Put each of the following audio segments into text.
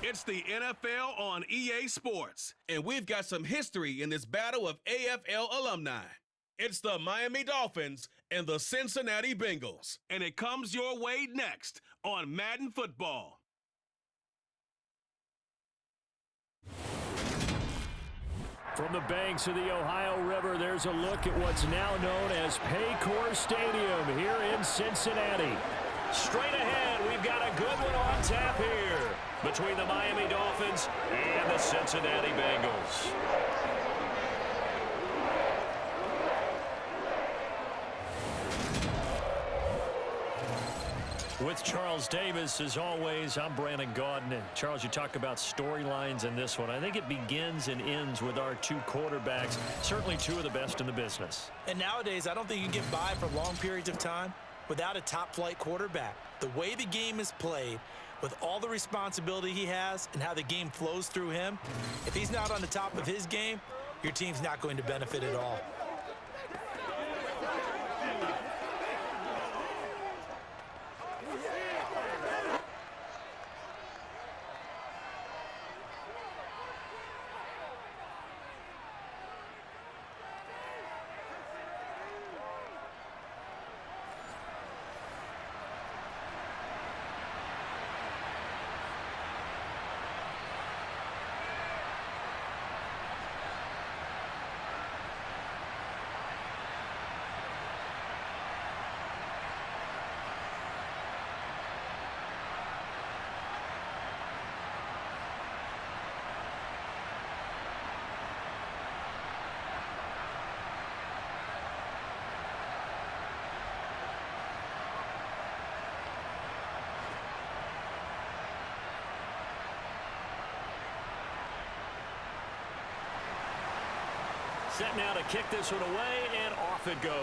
It's the NFL on EA Sports, and we've got some history in this battle of AFL alumni. It's the Miami Dolphins and the Cincinnati Bengals, and it comes your way next on Madden Football. From the banks of the Ohio River, there's a look at what's now known as Paycor Stadium here in Cincinnati. Straight ahead, we've got a good one on tap here between the Miami Dolphins and the Cincinnati Bengals. With Charles Davis, as always, I'm Brandon Gaudin. Charles, you talk about storylines in this one. I think it begins and ends with our two quarterbacks, certainly two of the best in the business. And nowadays, I don't think you can get by for long periods of time without a top-flight quarterback. The way the game is played, with all the responsibility he has and how the game flows through him, if he's not on the top of his game, your team's not going to benefit at all. Set now to kick this one away, and off it goes.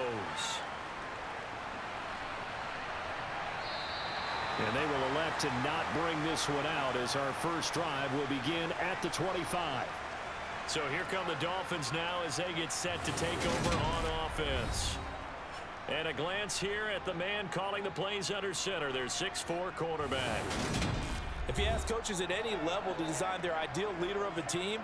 And they will elect to not bring this one out as our first drive will begin at the 25. So here come the Dolphins now as they get set to take over on offense. And a glance here at the man calling the plays under center, their 6'4" quarterback. If you ask coaches at any level to design their ideal leader of a team,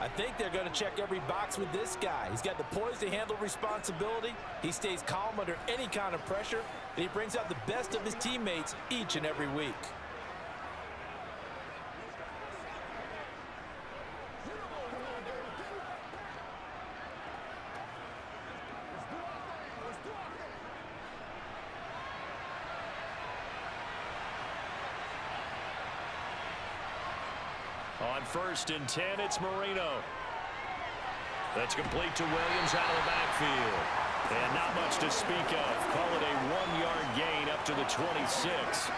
I think they're going to check every box with this guy. He's got the poise to handle responsibility. He stays calm under any kind of pressure, and he brings out the best of his teammates each and every week. On 1st and 10, it's Marino. That's complete to Williams out of the backfield. And not much to speak of. Call it a 1-yard gain up to the 26.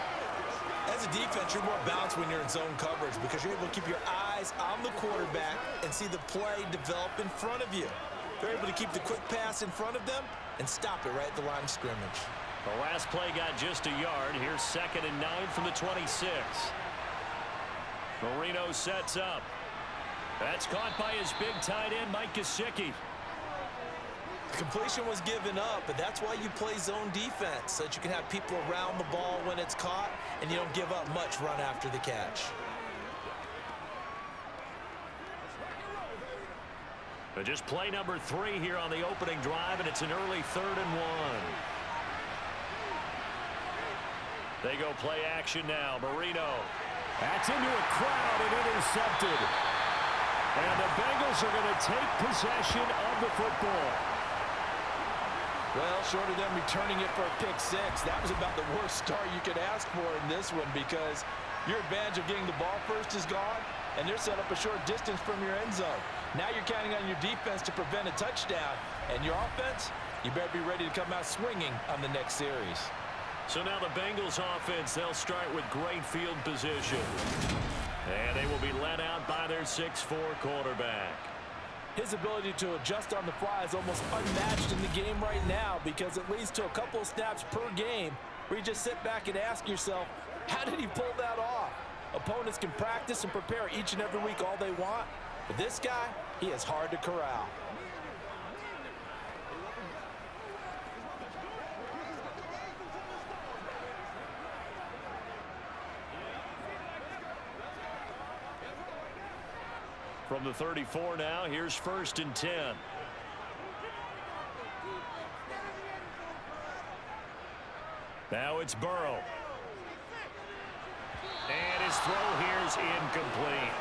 As a defense, you're more balanced when you're in zone coverage because you're able to keep your eyes on the quarterback and see the play develop in front of you. They're able to keep the quick pass in front of them and stop it right at the line of scrimmage. The last play got just a yard. Here's 2nd and 9 from the 26. Marino sets up. That's caught by his big tight end, Mike Gesicki. Completion was given up, but that's why you play zone defense, so that you can have people around the ball when it's caught, and you don't give up much run after the catch. But just play number 3 here on the opening drive, and it's an early 3rd and 1. They go play action now. Marino. That's into a crowd and intercepted. And the Bengals are going to take possession of the football. Well, short of them returning it for a pick-6, that was about the worst start you could ask for in this one because your advantage of getting the ball first is gone, and they're set up a short distance from your end zone. Now you're counting on your defense to prevent a touchdown, and your offense, you better be ready to come out swinging on the next series. So now the Bengals offense, they'll start with great field position. And they will be led out by their 6'4" quarterback. His ability to adjust on the fly is almost unmatched in the game right now because it leads to a couple of snaps per game where you just sit back and ask yourself, how did he pull that off? Opponents can practice and prepare each and every week all they want, but this guy, he is hard to corral. From the 34 now, here's 1st and 10. Now it's Burrow. And his throw here is incomplete.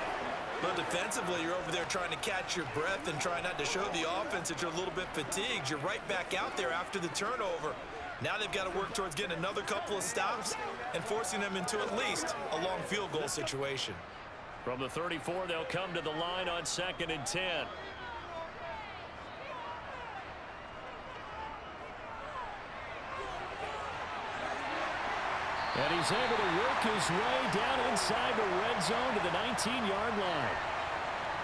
But defensively, you're over there trying to catch your breath and try not to show the offense that you're a little bit fatigued. You're right back out there after the turnover. Now they've got to work towards getting another couple of stops and forcing them into at least a long field goal situation. From the 34, they'll come to the line on 2nd and 10. And he's able to work his way down inside the red zone to the 19-yard line.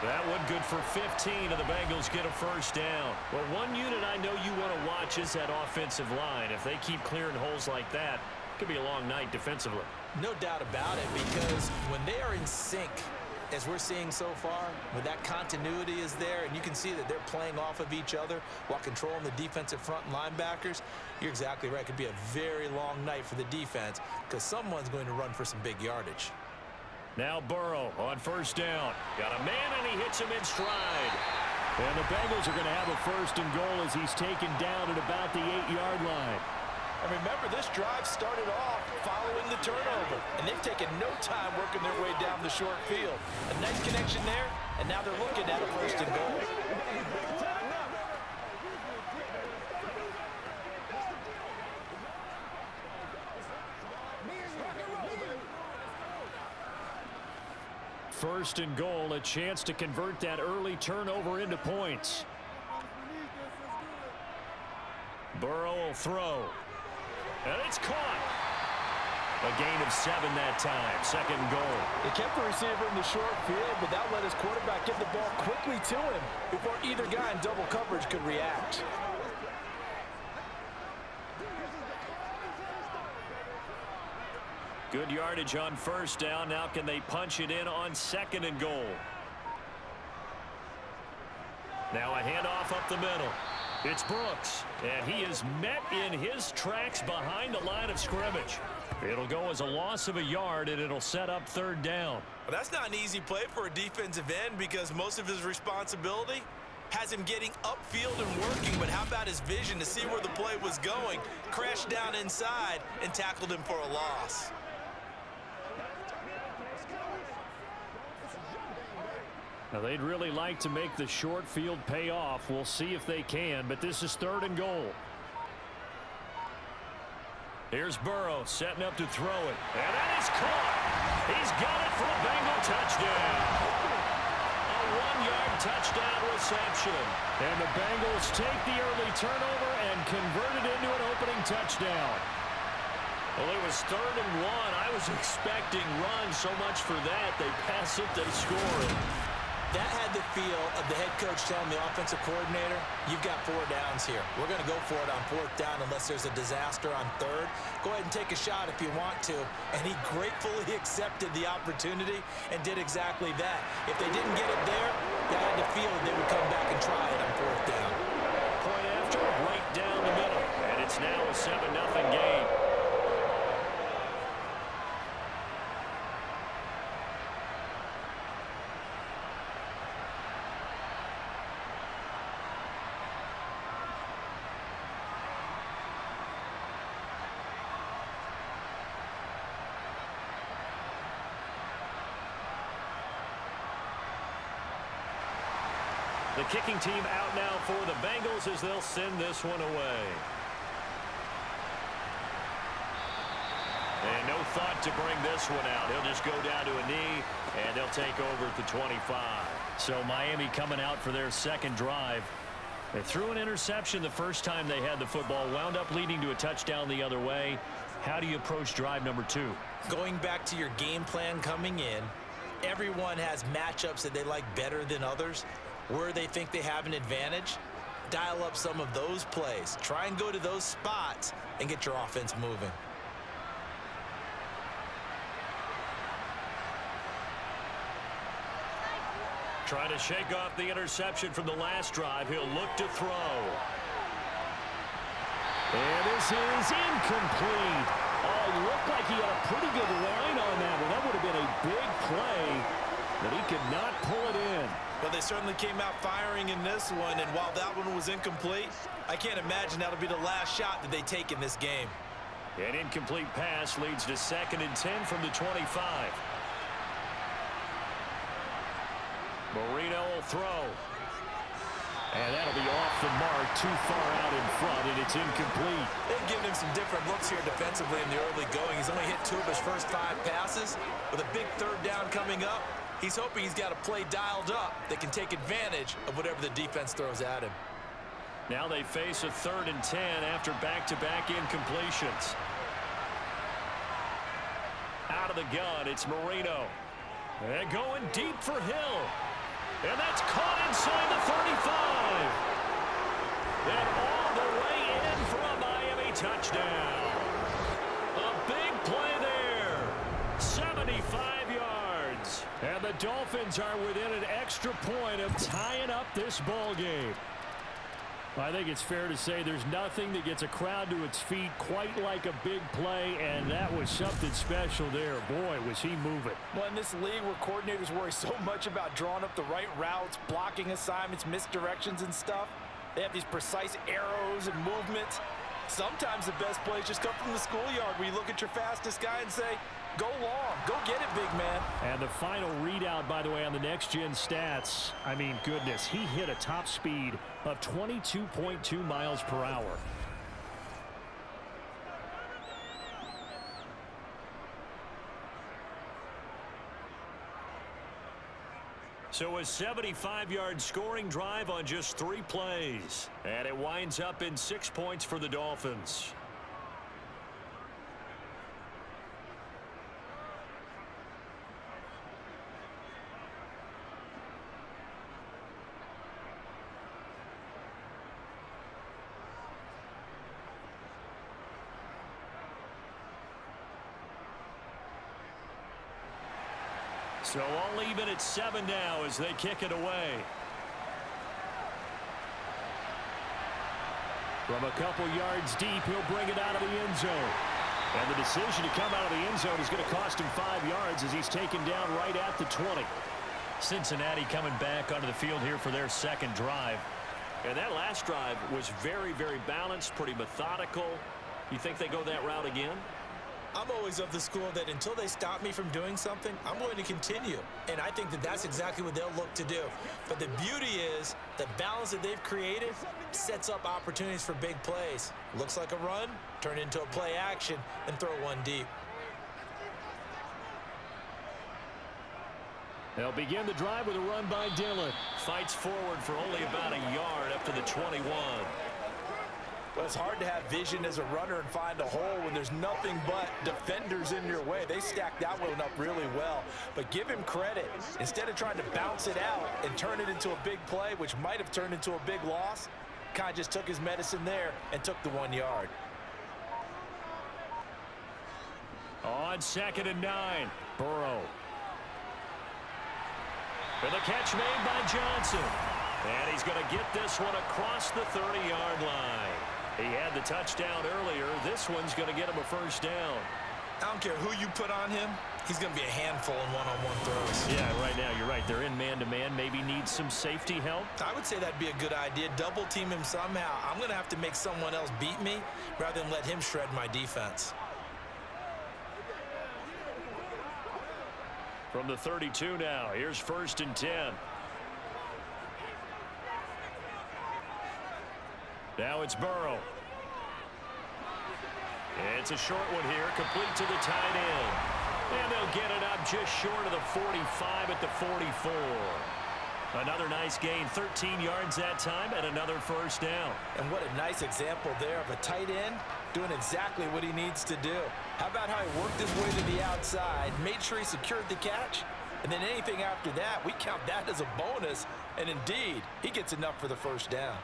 That one good for 15, and the Bengals get a 1st down. Well, one unit I know you want to watch is that offensive line. If they keep clearing holes like that, it could be a long night defensively. No doubt about it, because when they are in sync, as we're seeing so far, when that continuity is there and you can see that they're playing off of each other while controlling the defensive front and linebackers, you're exactly right. It could be a very long night for the defense because someone's going to run for some big yardage. Now Burrow on 1st down. Got a man, and he hits him in stride. And the Bengals are going to have a 1st and goal as he's taken down at about the 8-yard line. And remember, this drive started off following the turnover, and they've taken no time working their way down the short field. A nice connection there, and now they're looking at a 1st and goal. First and goal, a chance to convert that early turnover into points. Burrow will throw. And it's caught. A gain of 7 that time. 2nd and goal. They kept the receiver in the short field, but that let his quarterback get the ball quickly to him before either guy in double coverage could react. Good yardage on 1st down. Now can they punch it in on 2nd and goal? Now a handoff up the middle. It's Brooks, and he is met in his tracks behind the line of scrimmage. It'll go as a loss of a yard, and it'll set up 3rd down. Well, that's not an easy play for a defensive end because most of his responsibility has him getting upfield and working, but how about his vision to see where the play was going, crashed down inside, and tackled him for a loss. Now, they'd really like to make the short field pay off. We'll see if they can, but this is 3rd and goal. Here's Burrow setting up to throw it. And that is caught. He's got it for a Bengal touchdown. A 1-yard touchdown reception. And the Bengals take the early turnover and convert it into an opening touchdown. Well, it was 3rd and 1. I was expecting run so much for that. They pass it, they score it. That had the feel of the head coach telling the offensive coordinator, you've got 4 downs here. We're going to go for it on 4th down unless there's a disaster on 3rd. Go ahead and take a shot if you want to. And he gratefully accepted the opportunity and did exactly that. If they didn't get it there, they had the feel that they would come back and try it on 4th down. Point after, right down the middle. And it's now a 7-0 game. The kicking team out now for the Bengals as they'll send this one away. And no thought to bring this one out. He'll just go down to a knee, and they'll take over at the 25. So Miami coming out for their 2nd drive. They threw an interception the first time they had the football, wound up leading to a touchdown the other way. How do you approach drive number 2? Going back to your game plan coming in, everyone has matchups that they like better than others. Where they think they have an advantage, dial up some of those plays. Try and go to those spots and get your offense moving. Trying to shake off the interception from the last drive. He'll look to throw. And this is incomplete. Oh, looked like he had a pretty good line on that one. That would have been a big play. but he could not pull it in. Well, they certainly came out firing in this one, and while that one was incomplete, I can't imagine that'll be the last shot that they take in this game. An incomplete pass leads to 2nd and 10 from the 25. Marino will throw. And that'll be off the mark, too far out in front, and it's incomplete. They've given him some different looks here defensively in the early going. He's only hit 2 of his first 5 passes. With a big 3rd down coming up, he's hoping he's got a play dialed up that can take advantage of whatever the defense throws at him. Now they face a 3rd and 10 after back-to-back incompletions. Out of the gun, it's Marino. And going deep for Hill. And that's caught inside the 35. And all the way in for a Miami touchdown. A big play there. 75 yards. And the Dolphins are within an extra point of tying up this ball game. I think it's fair to say there's nothing that gets a crowd to its feet quite like a big play, and that was something special there. Boy, was he moving. Well, in this league where coordinators worry so much about drawing up the right routes, blocking assignments, misdirections and stuff, they have these precise arrows and movements. Sometimes the best plays just come from the schoolyard where you look at your fastest guy and say, go long, go get it, big man. And the final readout, by the way, on the next-gen stats, I mean, goodness, he hit a top speed of 22.2 miles per hour. So a 75-yard scoring drive on just 3 plays. And it winds up in 6 points for the Dolphins. So all even at 7 now as they kick it away. From a couple yards deep, he'll bring it out of the end zone. And the decision to come out of the end zone is going to cost him 5 yards as he's taken down right at the 20. Cincinnati coming back onto the field here for their 2nd drive. And that last drive was very, very balanced, pretty methodical. You think they go that route again? I'm always of the school that until they stop me from doing something, I'm going to continue. And I think that that's exactly what they'll look to do. But the beauty is the balance that they've created sets up opportunities for big plays. Looks like a run, turn into a play action, and throw one deep. They'll begin the drive with a run by Dillon. Fights forward for only about a yard up to the 21. Well, it's hard to have vision as a runner and find a hole when there's nothing but defenders in your way. They stacked that one up really well. But give him credit. Instead of trying to bounce it out and turn it into a big play, which might have turned into a big loss, kind of just took his medicine there and took the 1 yard. On 2nd and 9, Burrow. And the catch made by Johnson. And he's going to get this one across the 30-yard line. He had the touchdown earlier. This one's going to get him a 1st down. I don't care who you put on him. He's going to be a handful in one-on-one throws. Yeah, right now, you're right. They're in man-to-man. Maybe needs some safety help. I would say that'd be a good idea. Double team him somehow. I'm going to have to make someone else beat me rather than let him shred my defense. From the 32 now, here's 1st and 10. Now it's Burrow. It's a short one here, complete to the tight end. And they'll get it up just short of the 45 at the 44. Another nice gain, 13 yards that time, and another 1st down. And what a nice example there of a tight end doing exactly what he needs to do. How about how he worked his way to the outside, made sure he secured the catch, and then anything after that, we count that as a bonus. And indeed, he gets enough for the 1st down.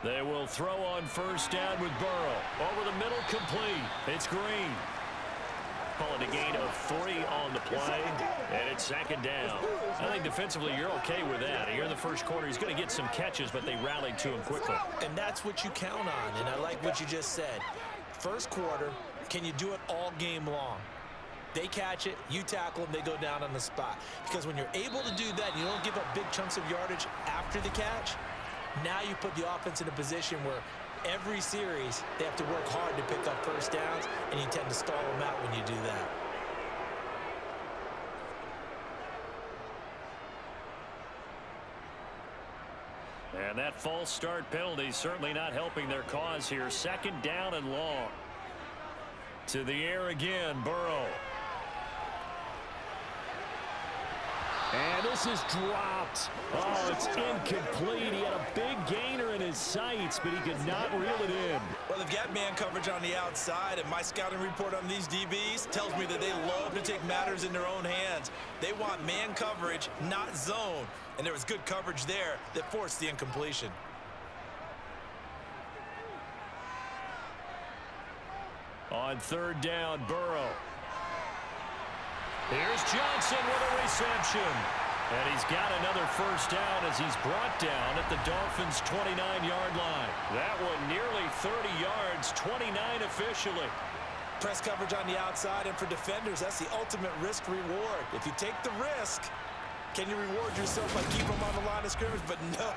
They will throw on 1st down with Burrow. Over the middle, complete. It's Green. calling a gain of 3 on the play, and it's second down. I think defensively you're okay with that. Here in the first quarter, he's going to get some catches, but they rallied to him quickly. And that's what you count on, and I like what you just said. First quarter, can you do it all game long? They catch it, you tackle them, they go down on the spot. Because when you're able to do that, you don't give up big chunks of yardage after the catch, now you put the offense in a position where every series they have to work hard to pick up first downs, and you tend to stall them out when you do that. And that false start penalty certainly not helping their cause here. Second down and long. To the air again, Burrow. And this is dropped. Oh, it's incomplete. He had a big gainer in his sights, but he could not reel it in. Well, they've got man coverage on the outside, and my scouting report on these DBs tells me that they love to take matters in their own hands. They want man coverage, not zone. And there was good coverage there that forced the incompletion. On third down, Burrow. Here's Johnson with a reception. And he's got another first down as he's brought down at the Dolphins' 29-yard line. That one nearly 30 yards, 29 officially. Press coverage on the outside, and for defenders, that's the ultimate risk-reward. If you take the risk, can you reward yourself by keeping them on the line of scrimmage? But no,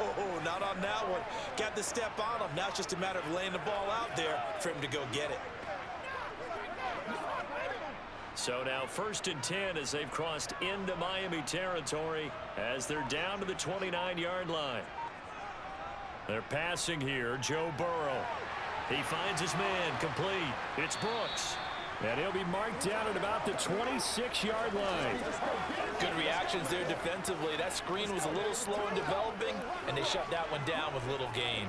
not on that one. Got the step on him. Now it's just a matter of laying the ball out there for him to go get it. So now 1st and 10 as they've crossed into Miami territory as they're down to the 29-yard line. They're passing here, Joe Burrow. He finds his man, complete. It's Brooks. And he'll be marked down at about the 26-yard line. Good reactions there defensively. That screen was a little slow in developing, and they shut that one down with little gain.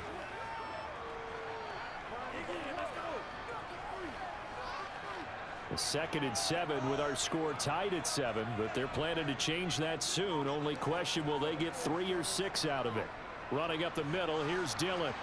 The 2nd and 7 with our score tied at 7, but they're planning to change that soon. Only question, will they get 3 or 6 out of it? Running up the middle, here's Dillon.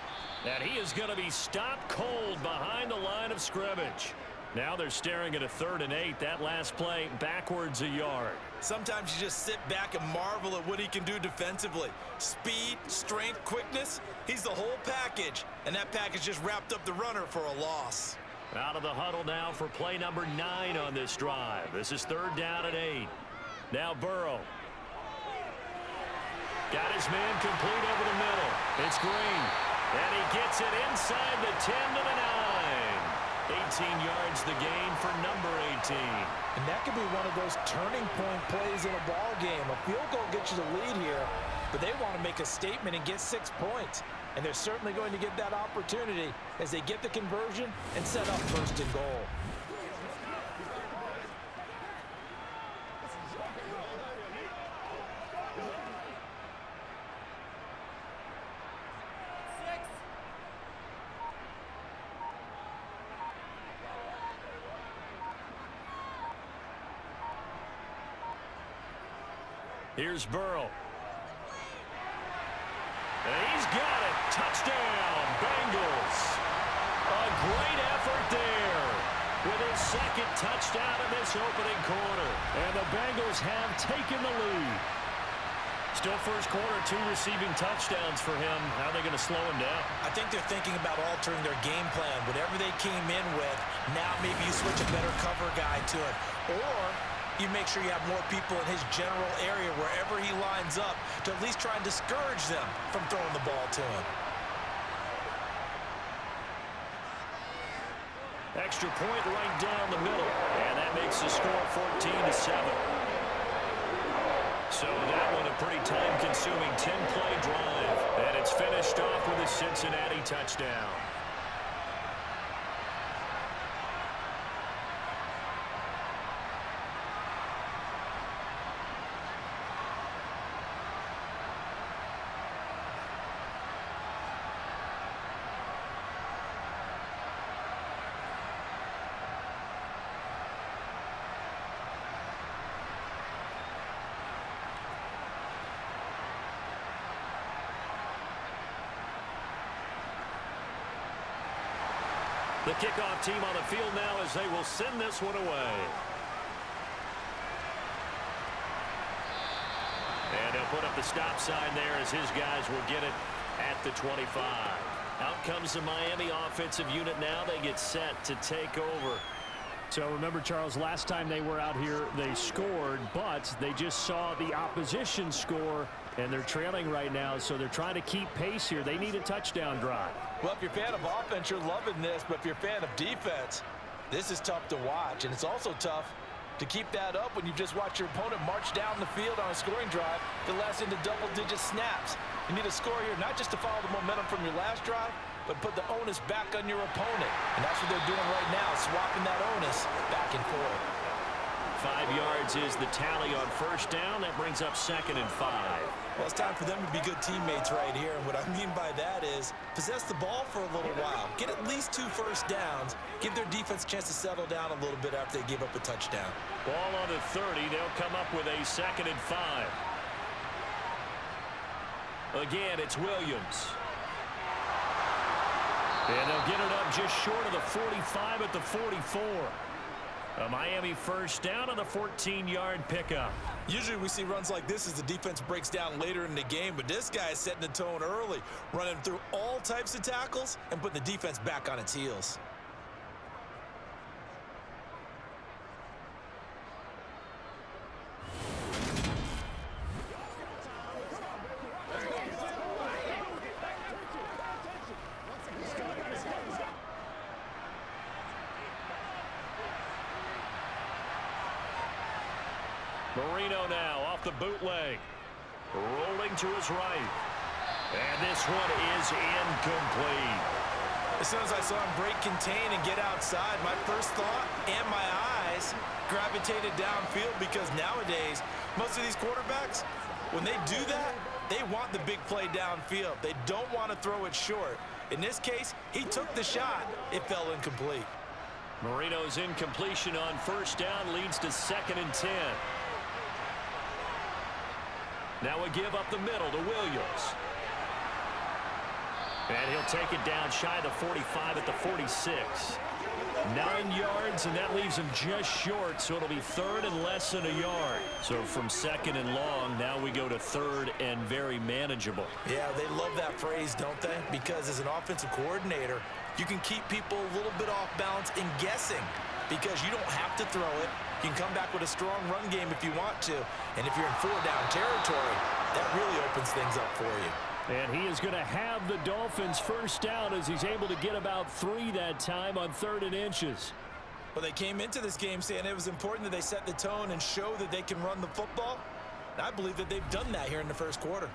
And he is going to be stopped cold behind the line of scrimmage. Now they're staring at a 3rd and 8. That last play backwards a yard. Sometimes you just sit back and marvel at what he can do defensively. Speed, strength, quickness, he's the whole package. And that package just wrapped up the runner for a loss. Out of the huddle now for play number 9 on this drive. This is 3rd down and 8. Now Burrow. Got his man complete over the middle. It's Green. And he gets it inside the 10 to the 9. 18 yards the gain for number 18. And that could be one of those turning point plays in a ball game. A field goal gets you the lead here, but they want to make a statement and get 6 points. And they're certainly going to get that opportunity as they get the conversion and set up 1st and goal. Here's Burrow. And he's got it. Touchdown, Bengals. A great effort there with his 2nd touchdown in this opening quarter. And the Bengals have taken the lead. Still first quarter, 2 receiving touchdowns for him. How are they going to slow him down? I think they're thinking about altering their game plan. Whatever they came in with, now maybe you switch a better cover guy to it. Or you make sure you have more people in his general area wherever he lines up to at least try and discourage them from throwing the ball to him. Extra point right down the middle. And that makes the score 14-7. So that one a pretty time-consuming 10-play drive. And it's finished off with a Cincinnati touchdown. The kickoff team on the field now as they will send this one away. And they'll put up the stop sign there as his guys will get it at the 25. Out comes the Miami offensive unit now. They get set to take over. So remember, Charles, last time they were out here, they scored, but they just saw the opposition score, and they're trailing right now, so they're trying to keep pace here. They need a touchdown drive. Well, if you're a fan of offense, you're loving this, but if you're a fan of defense, this is tough to watch, and it's also tough to keep that up when you just watch your opponent march down the field on a scoring drive that lasts into double-digit snaps. You need a score here, not just to follow the momentum from your last drive, but put the onus back on your opponent. And that's what they're doing right now, swapping that onus back and forth. 5 yards is the tally on first down. That brings up 2nd and 5. Well, it's time for them to be good teammates right here. And what I mean by that is possess the ball for a little while. Get at least 2 first downs. Give their defense a chance to settle down a little bit after they give up a touchdown. Ball on the 30. They'll come up with a 2nd and 5. Again, it's Williams. And they'll get it up just short of the 45 at the 44. A Miami first down on the 14-yard pickup. Usually we see runs like this as the defense breaks down later in the game, but this guy is setting the tone early, running through all types of tackles and putting the defense back on its heels. Marino now off the bootleg. Rolling to his right. And this one is incomplete. As soon as I saw him break contain and get outside, my first thought and my eyes gravitated downfield, because nowadays, most of these quarterbacks, when they do that, they want the big play downfield. They don't want to throw it short. In this case, he took the shot. It fell incomplete. Marino's incompletion on first down leads to 2nd and 10. Now we give up the middle to Williams. And he'll take it down shy of the 45 at the 46. 9 yards, and that leaves him just short, so it'll be 3rd and less than a yard. So from 2nd and long, now we go to 3rd and very manageable. Yeah, they love that phrase, don't they? Because as an offensive coordinator, you can keep people a little bit off balance and guessing, because you don't have to throw it. You can come back with a strong run game if you want to. And if you're in 4-down territory, that really opens things up for you. And he is going to have the Dolphins first down as he's able to get about 3 that time on 3rd and inches. Well, they came into this game saying it was important that they set the tone and show that they can run the football. And I believe that they've done that here in the first quarter.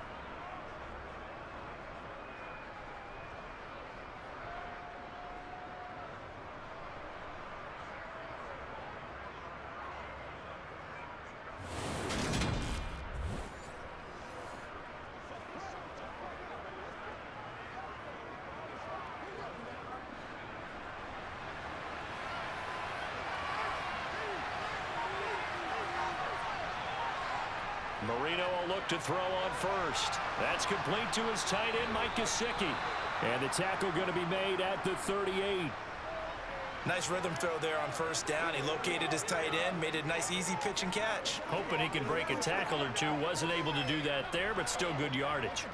Marino will look to throw on first. That's complete to his tight end, Mike Gesicki. And the tackle going to be made at the 38. Nice rhythm throw there on first down. He located his tight end, made a nice easy pitch and catch. Hoping he can break a tackle or two. Wasn't able to do that there, but still good yardage.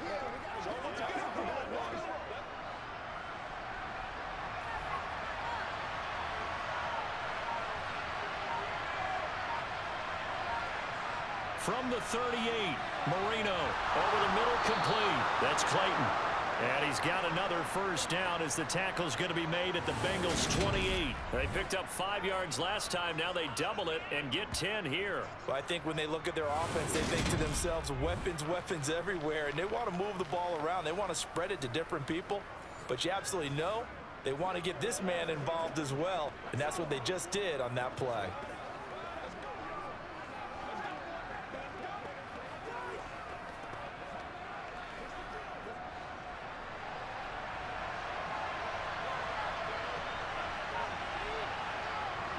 From the 38, Marino over the middle, complete. That's Clayton. And he's got another first down as the tackle's going to be made at the Bengals 28. They picked up 5 yards last time. Now they double it and get 10 here. Well, I think when they look at their offense, they think to themselves, weapons, weapons everywhere. And they want to move the ball around. They want to spread it to different people. But you absolutely know they want to get this man involved as well. And that's what they just did on that play.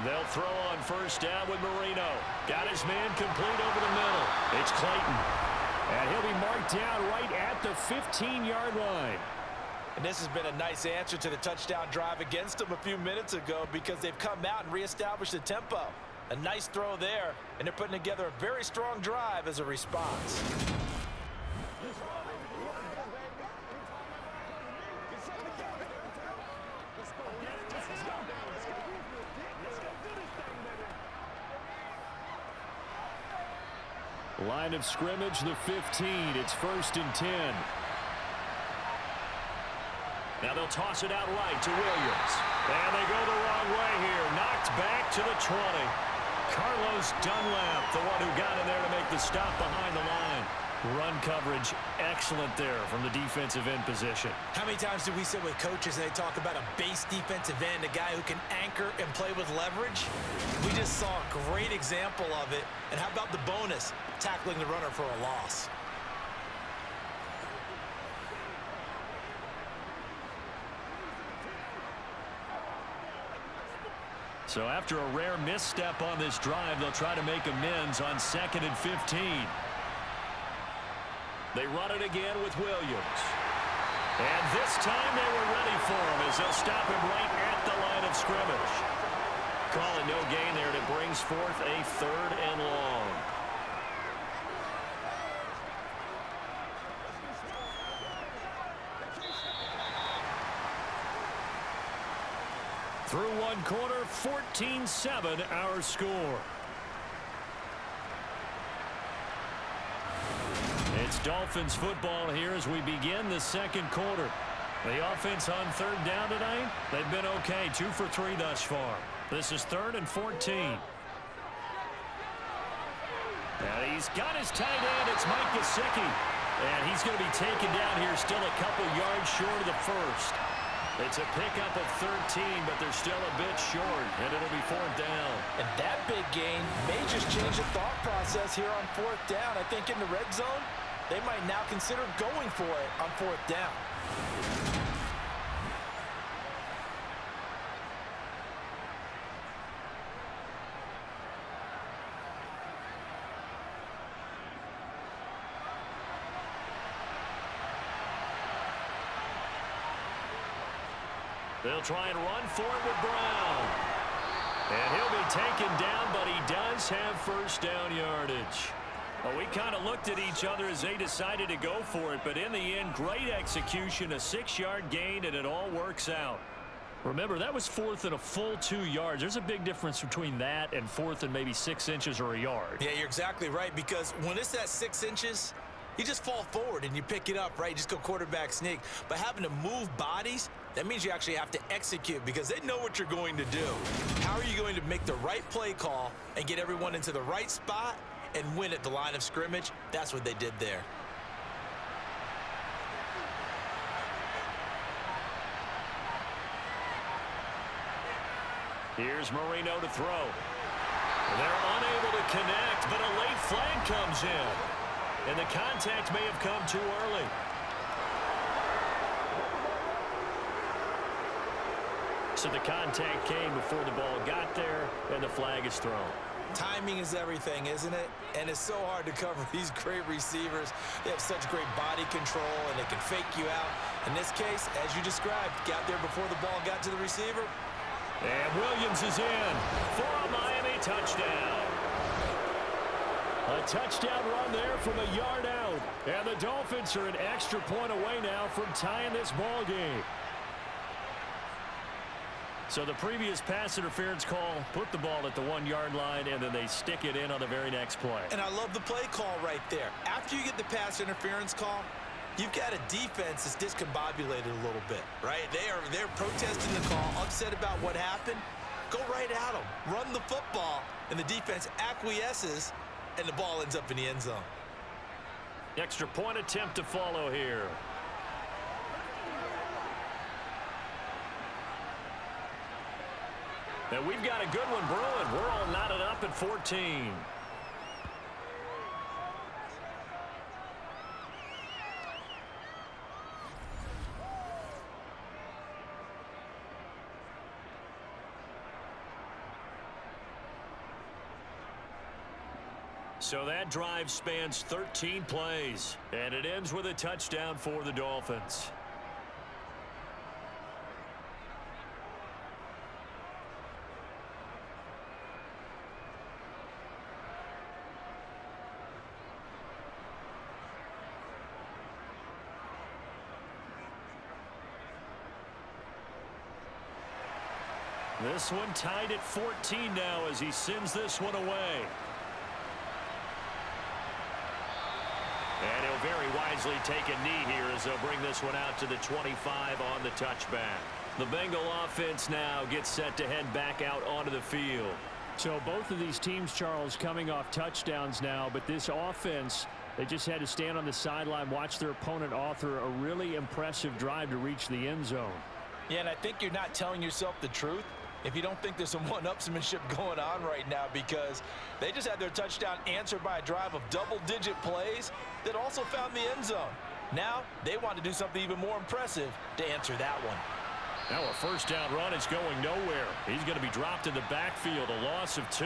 They'll throw on first down with Marino. Got his man complete over the middle. It's Clayton. And he'll be marked down right at the 15-yard line. And this has been a nice answer to the touchdown drive against them a few minutes ago, because they've come out and reestablished the tempo. A nice throw there, and they're putting together a very strong drive as a response. Line of scrimmage, the 15. It's 1st and 10. Now they'll toss it out right to Williams. And they go the wrong way here. Knocked back to the 20. Carlos Dunlap, the one who got in there to make the stop behind the line. Run coverage excellent there from the defensive end position. How many times do we sit with coaches and they talk about a base defensive end, a guy who can anchor and play with leverage? We just saw a great example of it. And how about the bonus, tackling the runner for a loss? So after a rare misstep on this drive, they'll try to make amends on 2nd and 15. They run it again with Williams. And this time they were ready for him as they'll stop him right at the line of scrimmage. Calling no gain there, and it brings forth a 3rd and long. Through one quarter, 14-7 our score. It's Dolphins football here as we begin the 2nd quarter. The offense on 3rd down tonight, they've been okay, 2 for 3 thus far. This is 3rd and 14. And he's got his tight end, it's Mike Gesicki. And he's going to be taken down here, still a couple yards short of the first. It's a pickup of 13, but they're still a bit short, and it'll be 4th down. And that big gain may just change the thought process here on 4th down. I think in the red zone, they might now consider going for it on 4th down. They'll try and run for it with Brown. And he'll be taken down, but he does have 1st down yardage. Well, we kind of looked at each other as they decided to go for it, but in the end, great execution, a 6-yard gain, and it all works out. Remember, that was 4th and a full 2 yards. There's a big difference between that and 4th and maybe 6 inches or a yard. Yeah, you're exactly right, because when it's that 6 inches, you just fall forward and you pick it up, right? You just go quarterback sneak. But having to move bodies, that means you actually have to execute because they know what you're going to do. How are you going to make the right play call and get everyone into the right spot and win at the line of scrimmage? That's what they did there. Here's Marino to throw. They're unable to connect, but a late flag comes in. And the contact may have come too early. So the contact came before the ball got there, and the flag is thrown. Timing is everything, isn't it? And it's so hard to cover these great receivers. They have such great body control, and they can fake you out. In this case, as you described, got there before the ball got to the receiver. And Williams is in for a Miami touchdown. A touchdown run there from a yard out. And the Dolphins are an extra point away now from tying this ball game. So the previous pass interference call put the ball at the 1-yard line, and then they stick it in on the very next play. And I love the play call right there. After you get the pass interference call, you've got a defense that's discombobulated a little bit, right? They're protesting the call, upset about what happened. Go right at them. Run the football, and the defense acquiesces, and the ball ends up in the end zone. Extra point attempt to follow here. And we've got a good one brewing. We're all knotted up at 14. So that drive spans 13 plays, and it ends with a touchdown for the Dolphins. This one tied at 14 now as he sends this one away. wisely take a knee here as they'll bring this one out to the 25 on the touchback. The Bengal offense now gets set to head back out onto the field. So both of these teams, Charles, coming off touchdowns now, but this offense, they just had to stand on the sideline, watch their opponent author a really impressive drive to reach the end zone. Yeah, and I think you're not telling yourself the truth if you don't think there's some one-upsmanship going on right now, because they just had their touchdown answered by a drive of double-digit plays that also found the end zone. Now they want to do something even more impressive to answer that one. Now a first down run is going nowhere. He's going to be dropped in the backfield, a loss of 2.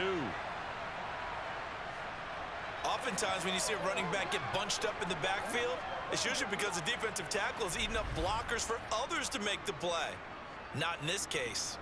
Oftentimes when you see a running back get bunched up in the backfield, it's usually because the defensive tackle is eating up blockers for others to make the play. Not in this case.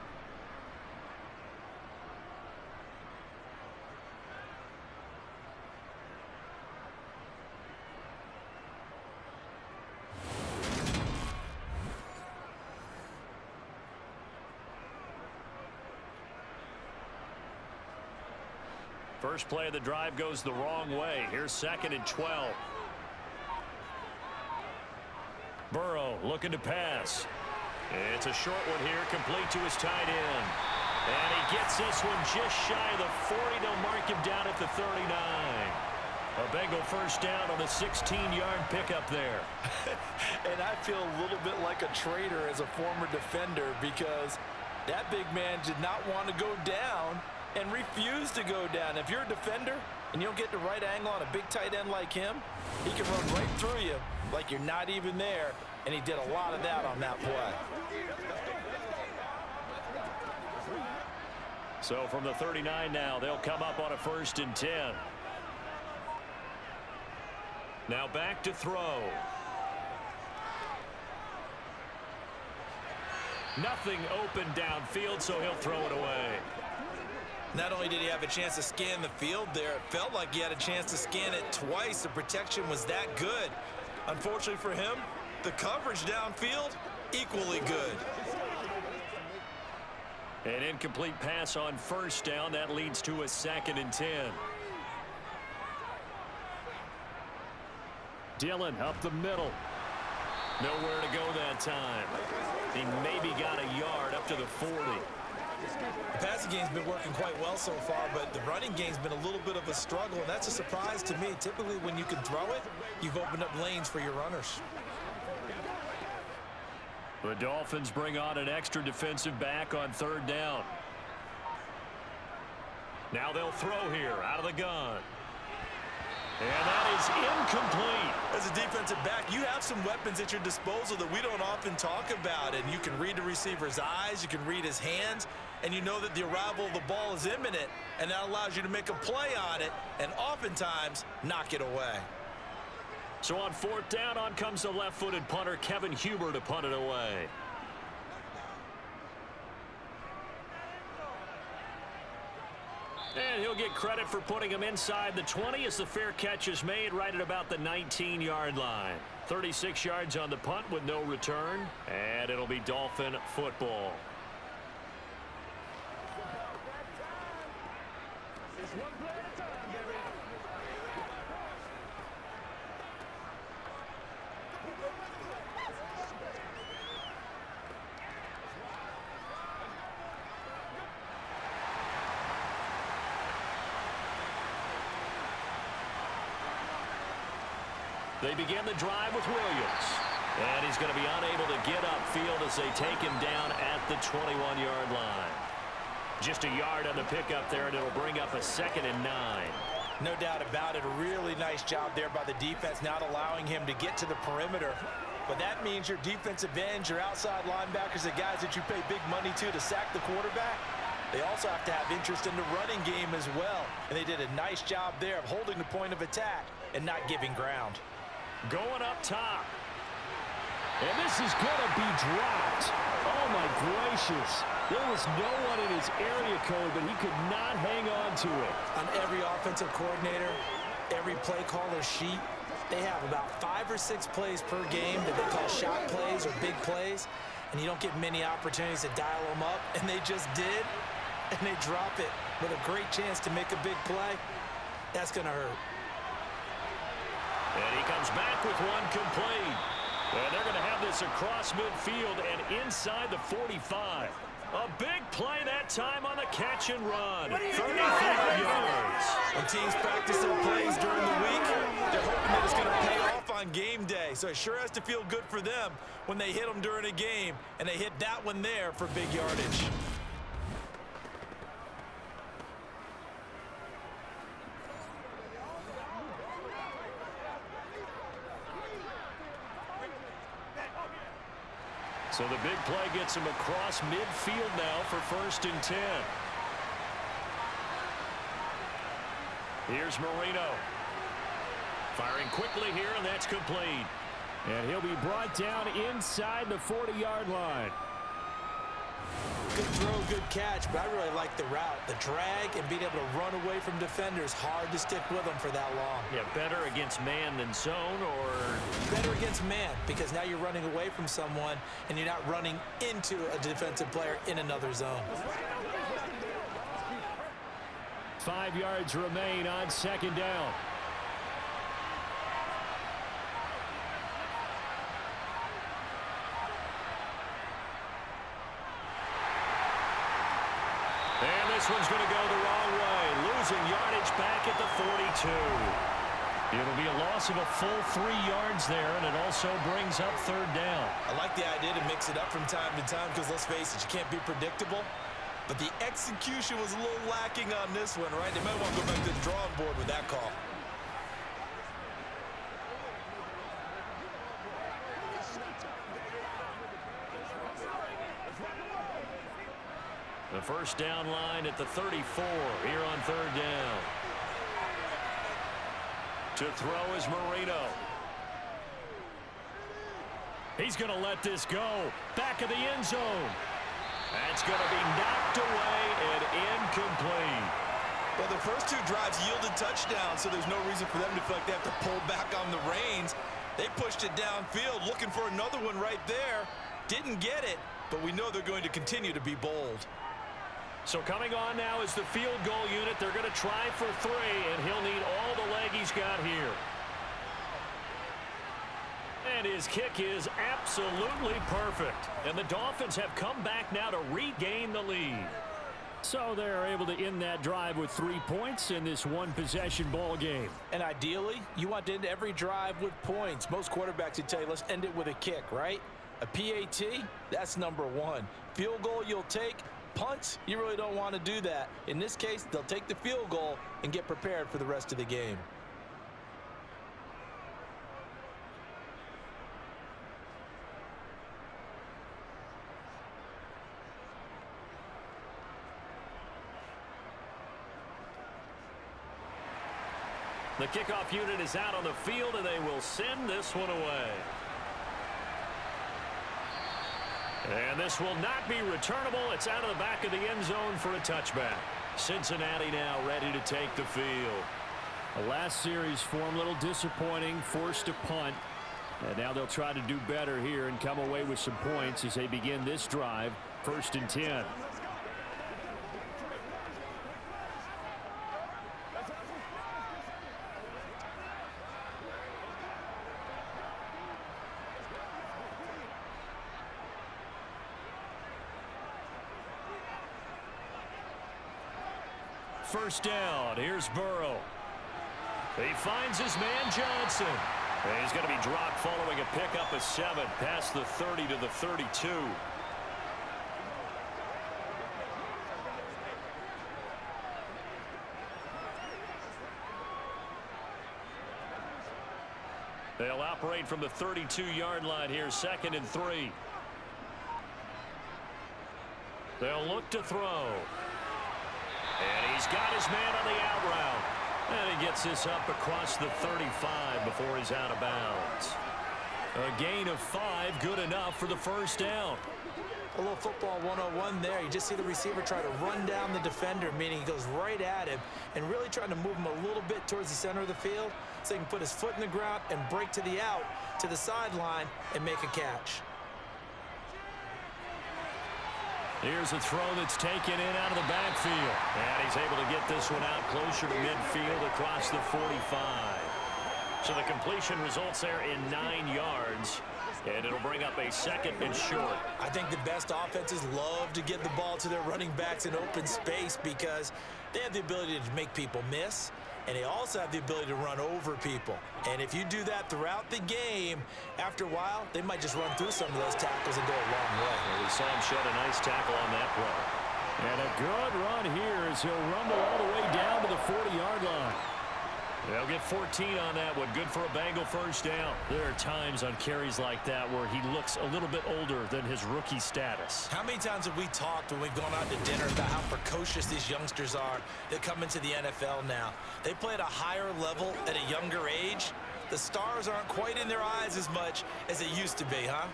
First play of the drive goes the wrong way. Here's 2nd and 12. Burrow looking to pass. It's a short one here, complete to his tight end. And he gets this one just shy of the 40. They'll mark him down at the 39. A Bengal first down on a 16-yard pickup there. And I feel a little bit like a traitor as a former defender, because that big man did not want to go down and refused to go down. If you're a defender and you don't get the right angle on a big tight end like him, he can run right through you like you're not even there, and he did a lot of that on that play. So from the 39 now, they'll come up on a 1st and 10. Now back to throw. Nothing open downfield, so he'll throw it away. Not only did he have a chance to scan the field there, it felt like he had a chance to scan it twice. The protection was that good. Unfortunately for him, the coverage downfield, equally good. An incomplete pass on first down. That leads to a 2nd and 10. Dillon up the middle. Nowhere to go that time. He maybe got a yard up to the 40. The passing game's been working quite well so far, but the running game's been a little bit of a struggle, and that's a surprise to me. Typically, when you can throw it, you've opened up lanes for your runners. The Dolphins bring on an extra defensive back on 3rd down. Now they'll throw here out of the gun. And that is incomplete. As a defensive back, you have some weapons at your disposal that we don't often talk about, and you can read the receiver's eyes, you can read his hands, and you know that the arrival of the ball is imminent, and that allows you to make a play on it and oftentimes knock it away. So on 4th down, on comes the left-footed punter, Kevin Huber, to punt it away. And he'll get credit for putting him inside the 20 as the fair catch is made right at about the 19-yard line. 36 yards on the punt with no return, and it'll be Dolphin football. They begin the drive with Williams. And he's going to be unable to get upfield as they take him down at the 21-yard line. Just a yard on the pickup there, and it'll bring up a 2nd and 9. No doubt about it. A really nice job there by the defense, not allowing him to get to the perimeter. But that means your defensive ends, your outside linebackers, the guys that you pay big money to sack the quarterback, they also have to have interest in the running game as well. And they did a nice job there of holding the point of attack and not giving ground. Going up top. And this is going to be dropped. Oh, my gracious. There was no one in his area code, but he could not hang on to it. On every offensive coordinator, every play caller sheet, they have about 5 or 6 plays per game that they call shot plays or big plays, and you don't get many opportunities to dial them up, and they just did, and they drop it with a great chance to make a big play. That's going to hurt. And he comes back with one complete. And they're going to have this across midfield and inside the 45. A big play that time on the catch and run. 35 yards. When teams practice their plays during the week, they're hoping that it's going to pay off on game day. So it sure has to feel good for them when they hit them during a game, and they hit that one there for big yardage. So the big play gets him across midfield now for 1st and 10. Here's Marino. Firing quickly here, and that's complete. And he'll be brought down inside the 40-yard line. Good throw, good catch, but I really like the route. The drag and being able to run away from defenders, hard to stick with them for that long. Yeah, better against man than zone, or? Better against man, because now you're running away from someone and you're not running into a defensive player in another zone. 5 yards remain on 2nd down. And this one's going to go the wrong way. Losing yardage back at the 42. It'll be a loss of a full 3 yards there, and it also brings up 3rd down. I like the idea to mix it up from time to time because, let's face it, you can't be predictable. But the execution was a little lacking on this one, right? They might want to go back to the drawing board with that call. The 1st down line at the 34 here on 3rd down. To throw is Marino. He's going to let this go. Back of the end zone. That's going to be knocked away and incomplete. Well, the first 2 drives yielded touchdowns, so there's no reason for them to feel like they have to pull back on the reins. They pushed it downfield, looking for another one right there. Didn't get it, but we know they're going to continue to be bold. So coming on now is the field goal unit. They're going to try for 3, and he'll need all the leg he's got here. And his kick is absolutely perfect. And the Dolphins have come back now to regain the lead. So they're able to end that drive with 3 points in this one-possession ball game. And ideally, you want to end every drive with points. Most quarterbacks would tell you, let's end it with a kick, right? A PAT, that's number 1. Field goal you'll take. Punts, you really don't want to do that. In this case, they'll take the field goal and get prepared for the rest of the game. The kickoff unit is out on the field, and they will send this one away. And this will not be returnable. It's out of the back of the end zone for a touchback. Cincinnati now ready to take the field. The last series form a little disappointing, forced a punt. And now they'll try to do better here and come away with some points as they begin this drive. 1st and 10. First down. Here's Burrow. He finds his man Johnson. And he's going to be dropped following a pickup of 7 past the 30 to the 32. They'll operate from the 32-yard line here, 2nd and 3. They'll look to throw. And he's got his man on the out route. And he gets this up across the 35 before he's out of bounds. A gain of 5, good enough for the 1st down. A little football 101 there. You just see the receiver try to run down the defender, meaning he goes right at him and really trying to move him a little bit towards the center of the field so he can put his foot in the ground and break to the out, to the sideline, and make a catch. Here's a throw that's taken in out of the backfield. And he's able to get this one out closer to midfield across the 45. So the completion results there in 9 yards. And it'll bring up a 2nd and short. I think the best offenses love to get the ball to their running backs in open space because they have the ability to make people miss, and they also have the ability to run over people. And if you do that throughout the game, after a while, they might just run through some of those tackles and go a long way. We saw him shed a nice tackle on that play. And a good run here as he'll rumble all the way down to the 40-yard line. They'll get 14 on that one. Good for a Bengal first down. There are times on carries like that where he looks a little bit older than his rookie status. How many times have we talked when we've gone out to dinner about how precocious these youngsters are that come into the NFL now? They play at a higher level at a younger age. The stars aren't quite in their eyes as much as they used to be, huh?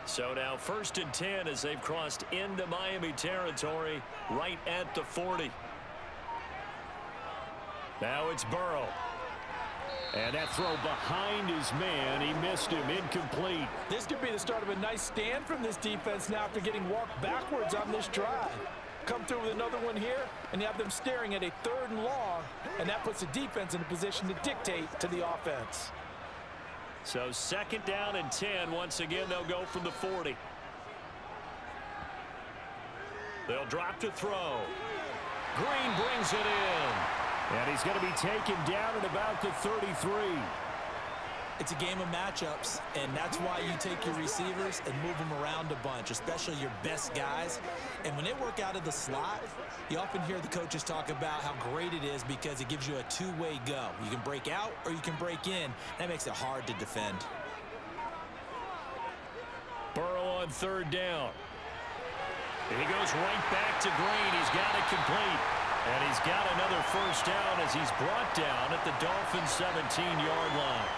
So now 1st and 10 as they've crossed into Miami territory right at the 40. Now it's Burrow. And that throw behind his man. He missed him. Incomplete. This could be the start of a nice stand from this defense now after getting walked backwards on this drive. Come through with another one here, and you have them staring at a 3rd and long, and that puts the defense in a position to dictate to the offense. So 2nd down and 10. Once again, they'll go from the 40. They'll drop to throw. Green brings it in. And he's going to be taken down at about the 33. It's a game of matchups, and that's why you take your receivers and move them around a bunch, especially your best guys. And when they work out of the slot, you often hear the coaches talk about how great it is because it gives you a two-way go. You can break out or you can break in. That makes it hard to defend. Burrow on 3rd down. And he goes right back to Green. He's got it complete. And he's got another first down as he's brought down at the Dolphins' 17-yard line.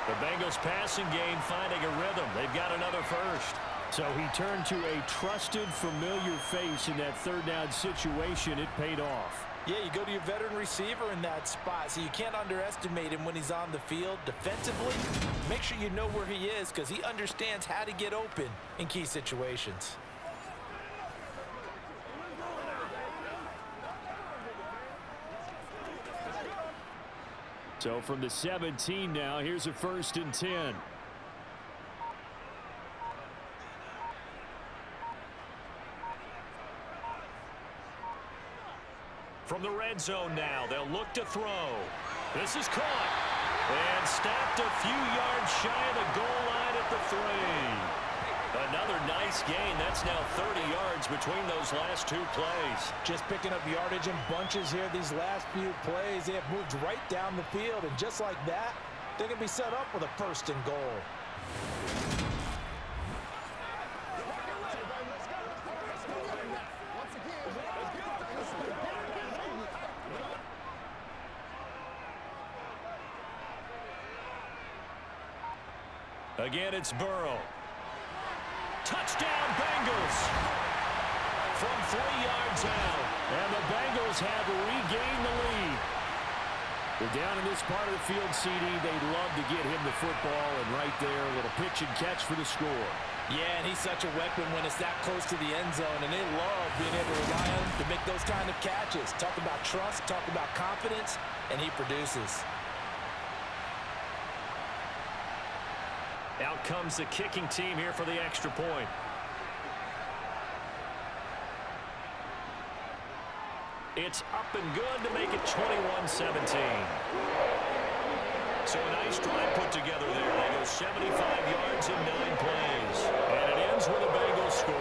The Bengals passing game finding a rhythm. They've got another first. So he turned to a trusted, familiar face in that 3rd down situation. It paid off. Yeah, you go to your veteran receiver in that spot, so you can't underestimate him when he's on the field. Defensively, make sure you know where he is because he understands how to get open in key situations. So from the 17 now, here's a 1st and 10. From the red zone now, they'll look to throw. This is caught. And stopped a few yards shy of the goal line at the 3. Another nice gain. That's now 30 yards between those last 2 plays. Just picking up yardage in bunches here these last few plays. They have moved right down the field, and just like that, they're going to be set up with a 1st and goal. Again, it's Burrow. Touchdown, Bengals! From 3 yards out. And the Bengals have regained the lead. They're down in this part of the field, CD. They'd love to get him the football, and right there, a little pitch and catch for the score. Yeah, and he's such a weapon when it's that close to the end zone, and they love being able to rely on him to make those kind of catches. Talk about trust, talk about confidence, and he produces. Out comes the kicking team here for the extra point. It's up and good to make it 21-17. So a nice drive put together there. They go 75 yards in 9 plays. And it ends with a Bengals score.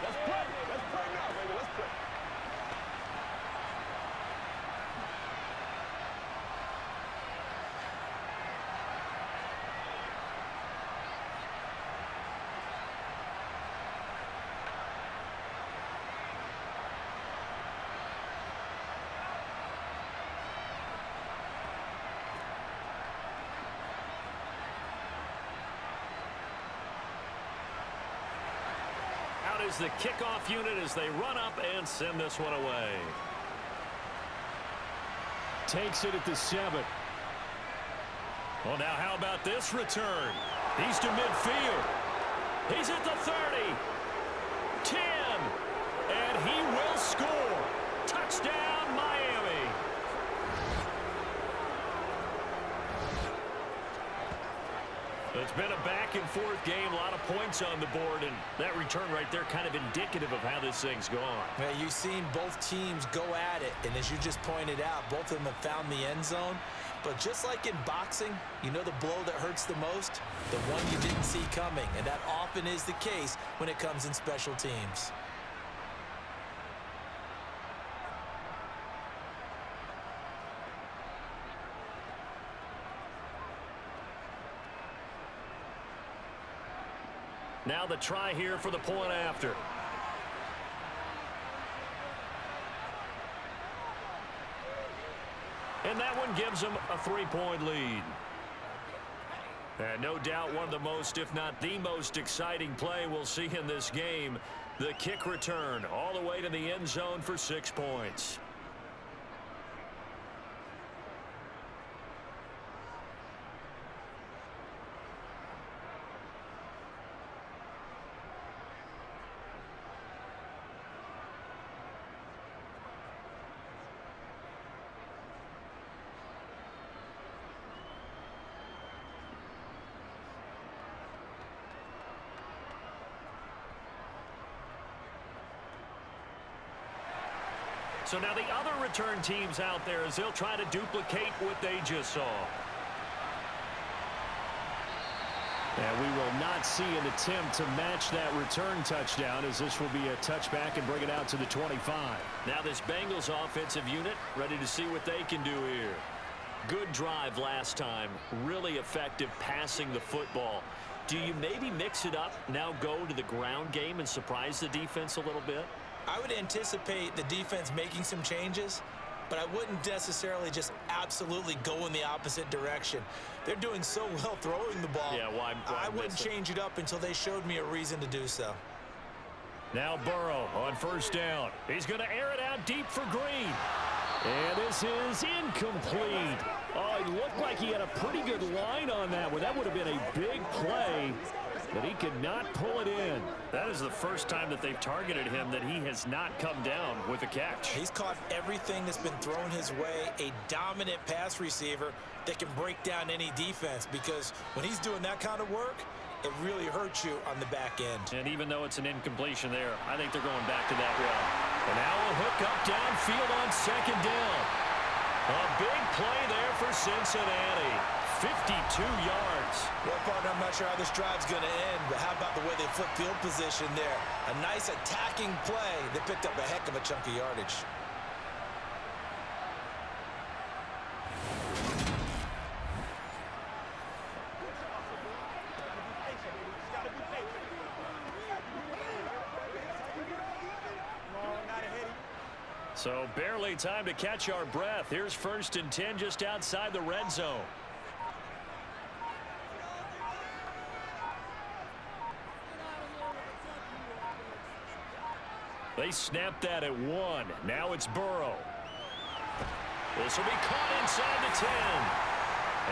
Let's play. Let's play now, baby. Let's play. Is the kickoff unit as they run up and send this one away. Takes it at the 7. Well, now how about this return? He's to midfield. He's at the 30. 10. And he will score. Touchdown, Miami. It's been a back-and-forth game, a lot of points on the board, and that return right there kind of indicative of how this thing's gone. Yeah, you've seen both teams go at it, and as you just pointed out, both of them have found the end zone. But just like in boxing, you know the blow that hurts the most? The one you didn't see coming, and that often is the case when it comes in special teams. Now the try here for the point after. And that one gives them a 3-point lead. And no doubt one of the most, if not the most exciting play we'll see in this game. The kick return all the way to the end zone for 6 points. So now the other return teams out there as they'll try to duplicate what they just saw. And we will not see an attempt to match that return touchdown, as this will be a touchback and bring it out to the 25. Now this Bengals offensive unit ready to see what they can do here. Good drive last time. Really effective passing the football. Do you maybe mix it up, now go to the ground game and surprise the defense a little bit? I would anticipate the defense making some changes, but I wouldn't necessarily just absolutely go in the opposite direction. They're doing so well throwing the ball. Yeah, why I wouldn't change it up until they showed me a reason to do so. Now Burrow on first down. He's going to air it out deep for Green. And this is incomplete. Oh, it looked like he had a pretty good line on that one. That would have been a big play, but he could not pull it in. That is the first time that they've targeted him that he has not come down with a catch. He's caught everything that's been thrown his way, a dominant pass receiver that can break down any defense, because when he's doing that kind of work, it really hurts you on the back end. And even though it's an incompletion there, I think they're going back to that route. And now a hook up downfield on second down. A big play there for Cincinnati. 52 yards. Well, partner, I'm not sure how this drive's going to end, but how about the way they flip field position there? A nice attacking play that picked up a heck of a chunk of yardage. So barely time to catch our breath. Here's 1st and 10 just outside the red zone. They snapped that at 1. Now it's Burrow. This will be caught inside the 10.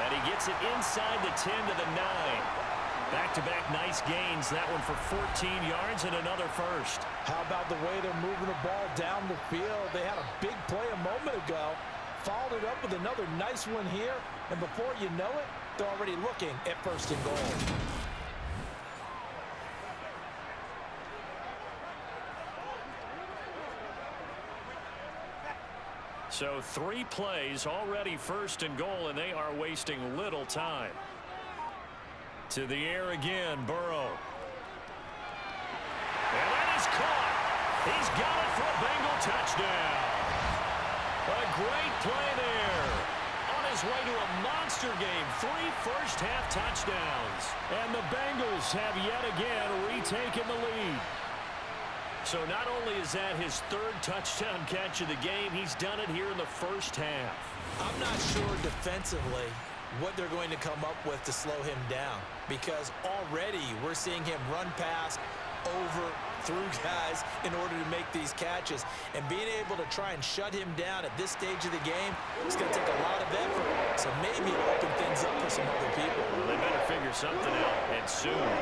And he gets it inside the 10 to the 9. Back-to-back nice gains. That one for 14 yards and another first. How about the way they're moving the ball down the field? They had a big play a moment ago. Followed it up with another nice one here. And before you know it, they're already looking at 1st and goal. So 3 plays already 1st and goal, and they are wasting little time. To the air again, Burrow. And that is caught. He's got it for a Bengal touchdown. A great play there. On his way to a monster game. 3 first-half touchdowns. And the Bengals have yet again retaken the lead. So not only is that his 3rd touchdown catch of the game, he's done it here in the first half. I'm not sure defensively what they're going to come up with to slow him down, because already we're seeing him run past, over, through guys in order to make these catches. And being able to try and shut him down at this stage of the game, it's going to take a lot of effort. So maybe it'll open things up for some other people. Well, they better figure something out, and soon.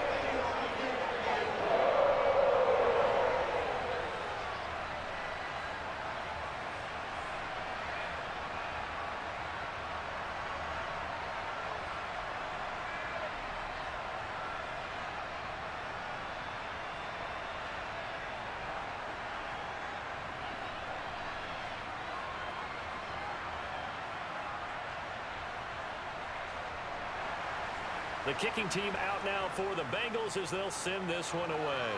The kicking team out now for the Bengals as they'll send this one away.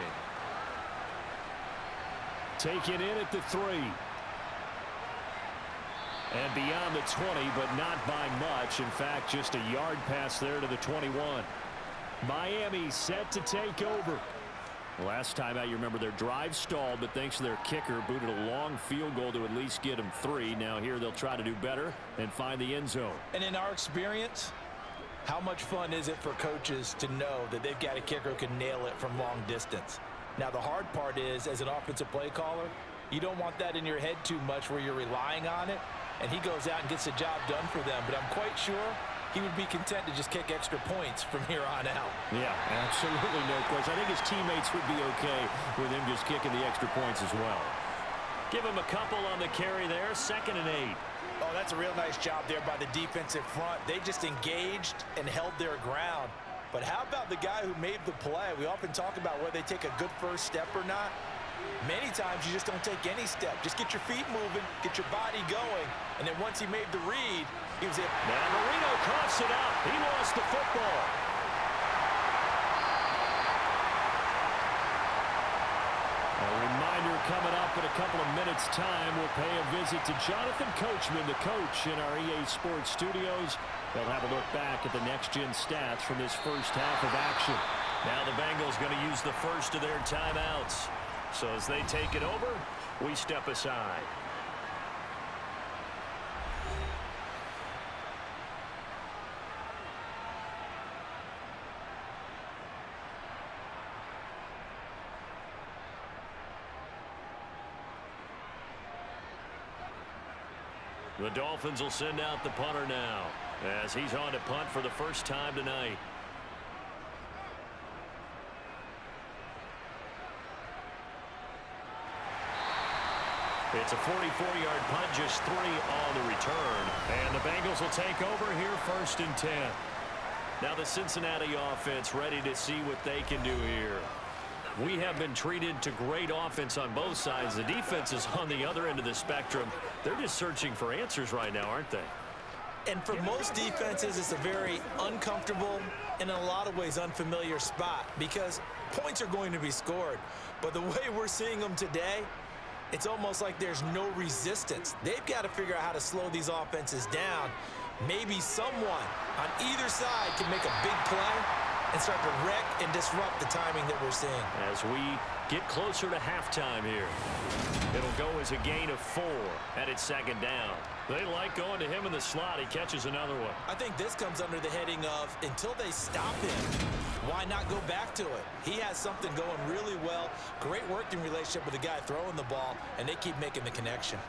Taken in at the 3. And beyond the 20, but not by much. In fact, just a yard pass there to the 21. Miami set to take over. Last time out, you remember their drive stalled, but thanks to their kicker, booted a long field goal to at least get them 3. Now here they'll try to do better and find the end zone. And in our experience, how much fun is it for coaches to know that they've got a kicker who can nail it from long distance? Now, the hard part is, as an offensive play caller, you don't want that in your head too much where you're relying on it, and he goes out and gets the job done for them. But I'm quite sure he would be content to just kick extra points from here on out. Yeah, absolutely no question. I think his teammates would be okay with him just kicking the extra points as well. Give him a couple on the carry there. 2nd and 8. Oh, that's a real nice job there by the defensive front. They just engaged and held their ground. But how about the guy who made the play? We often talk about whether they take a good first step or not. Many times you just don't take any step. Just get your feet moving, get your body going, and then once he made the read, he was able. Now Marino coughs it up. He lost the football. A reminder coming up in a couple of minutes' time. We'll pay a visit to Jonathan Coachman, the coach in our EA Sports studios. They'll have a look back at the next-gen stats from this first half of action. Now the Bengals going to use the first of their timeouts. So as they take it over, we step aside. The Dolphins will send out the punter now as he's on to punt for the first time tonight. It's a 44-yard punt, just 3 on the return. And the Bengals will take over here 1st and 10. Now the Cincinnati offense ready to see what they can do here. We have been treated to great offense on both sides. The defense is on the other end of the spectrum. They're just searching for answers right now, aren't they? And for most defenses, it's a very uncomfortable and in a lot of ways unfamiliar spot because points are going to be scored. But the way we're seeing them today, it's almost like there's no resistance. They've got to figure out how to slow these offenses down. Maybe someone on either side can make a big play and start to wreck and disrupt the timing that we're seeing. As we get closer to halftime here, it'll go as a gain of 4, and it's 2nd down. They like going to him in the slot. He catches another one. I think this comes under the heading of until they stop him, why not go back to it? He has something going really well. Great working relationship with the guy throwing the ball, and they keep making the connection.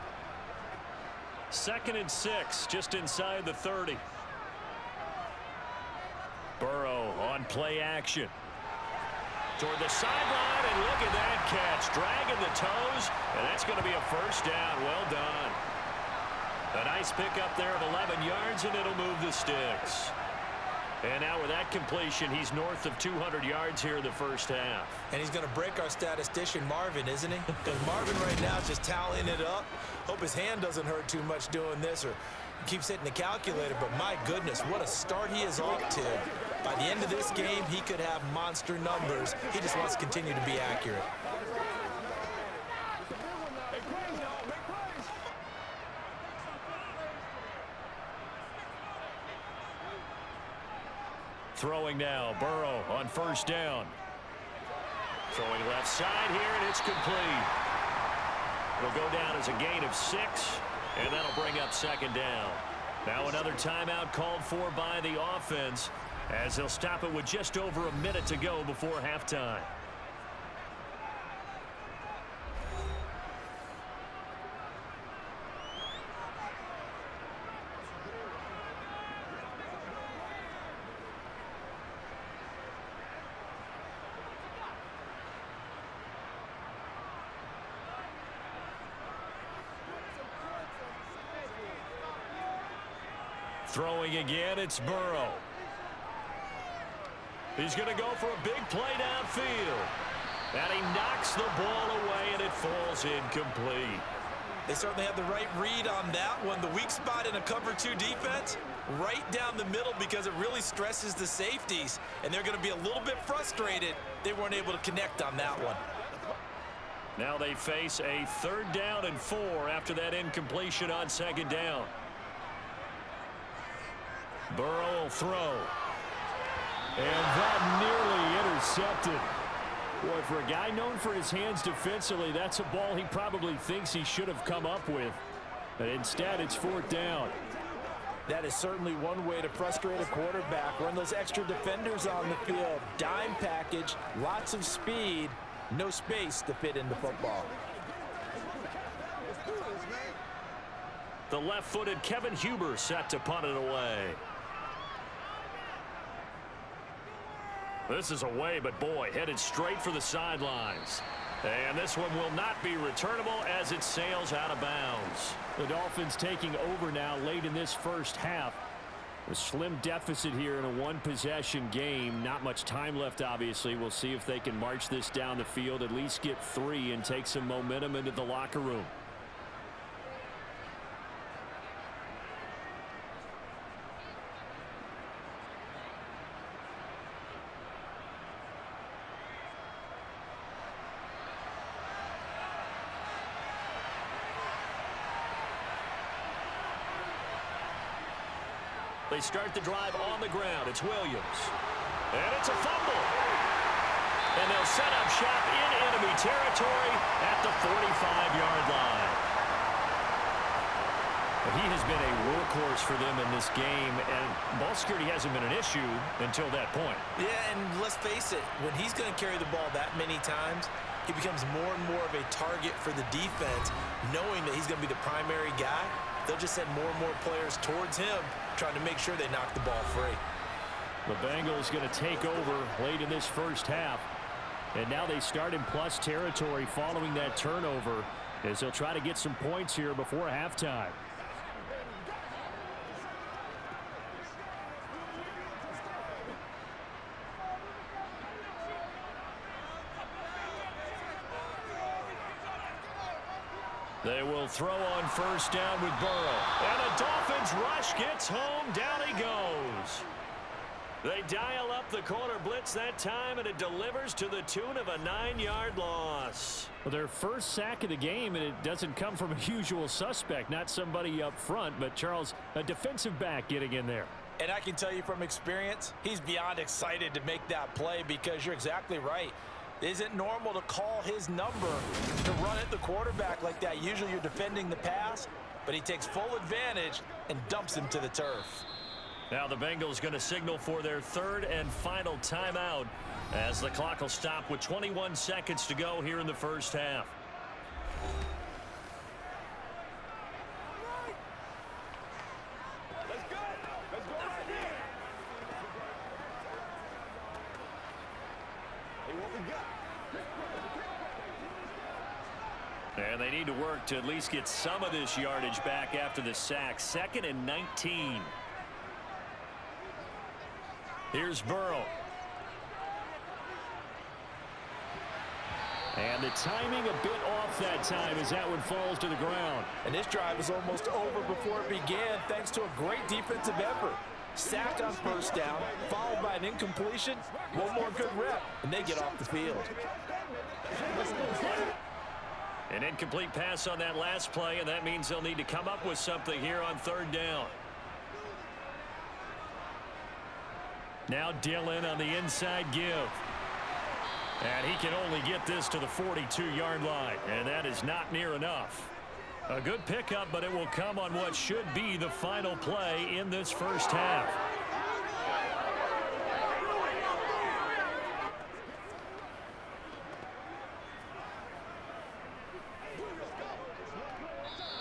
2nd and 6, just inside the 30. Burrow on play action. Toward the sideline, and look at that catch. Dragging the toes, and that's going to be a first down. Well done. A nice pickup there of 11 yards, and it'll move the sticks. And now with that completion, he's north of 200 yards here in the first half. And he's going to break our statistician, Marvin, isn't he? Because Marvin right now is just tallying it up. Hope his hand doesn't hurt too much doing this or keeps hitting the calculator. But my goodness, what a start he is off to. By the end of this game, he could have monster numbers. He just wants to continue to be accurate. Throwing now, Burrow on first down. Throwing left side here, and it's complete. It'll go down as a gain of 6, and that'll bring up 2nd down. Now another timeout called for by the offense as they'll stop it with just over a minute to go before halftime. Throwing again, it's Burrow. He's going to go for a big play downfield. And he knocks the ball away, and it falls incomplete. They certainly had the right read on that one. The weak spot in a cover 2 defense, right down the middle because it really stresses the safeties. And they're going to be a little bit frustrated they weren't able to connect on that one. Now they face a 3rd down and 4 after that incompletion on 2nd down. Burrow will throw. And that nearly intercepted. Boy, for a guy known for his hands defensively, that's a ball he probably thinks he should have come up with. But instead, it's 4th down. That is certainly one way to frustrate a quarterback. Run those extra defenders on the field. Dime package, lots of speed, no space to fit in the football. The left-footed Kevin Huber set to punt it away. This is away, but boy, headed straight for the sidelines. And this one will not be returnable as it sails out of bounds. The Dolphins taking over now late in this first half. A slim deficit here in a 1-possession game. Not much time left, obviously. We'll see if they can march this down the field, at least get 3 and take some momentum into the locker room. They start the drive on the ground. It's Williams. And it's a fumble. And they'll set up shop in enemy territory at the 45-yard line. He has been a workhorse for them in this game, and ball security hasn't been an issue until that point. Yeah, and let's face it, when he's going to carry the ball that many times, he becomes more and more of a target for the defense, knowing that he's going to be the primary guy. They'll just send more and more players towards him, trying to make sure they knock the ball free. The Bengals going to take over late in this first half. And now they start in plus territory following that turnover, as they'll try to get some points here before halftime. They will throw on first down with Burrow. And the Dolphins rush gets home. Down he goes. They dial up the corner blitz that time, and it delivers to the tune of a 9-yard loss. Well, their first sack of the game, and it doesn't come from a usual suspect, not somebody up front, but Charles, a defensive back getting in there. And I can tell you from experience, he's beyond excited to make that play because you're exactly right. It isn't normal to call his number to run at the quarterback like that. Usually you're defending the pass, but he takes full advantage and dumps him to the turf. Now the Bengals going to signal for their 3rd and final timeout as the clock will stop with 21 seconds to go here in the first half. Let's go. Let's go right here. Hey, what we got? And they need to work to at least get some of this yardage back after the sack. 2nd and 19. Here's Burrow. And the timing a bit off that time as that one falls to the ground. And this drive is almost over before it began thanks to a great defensive effort. Sack on first down, followed by an incompletion. One more good rep, and they get off the field. An incomplete pass on that last play, and that means they'll need to come up with something here on 3rd down. Now Dillon on the inside give. And he can only get this to the 42-yard line, and that is not near enough. A good pickup, but it will come on what should be the final play in this first half.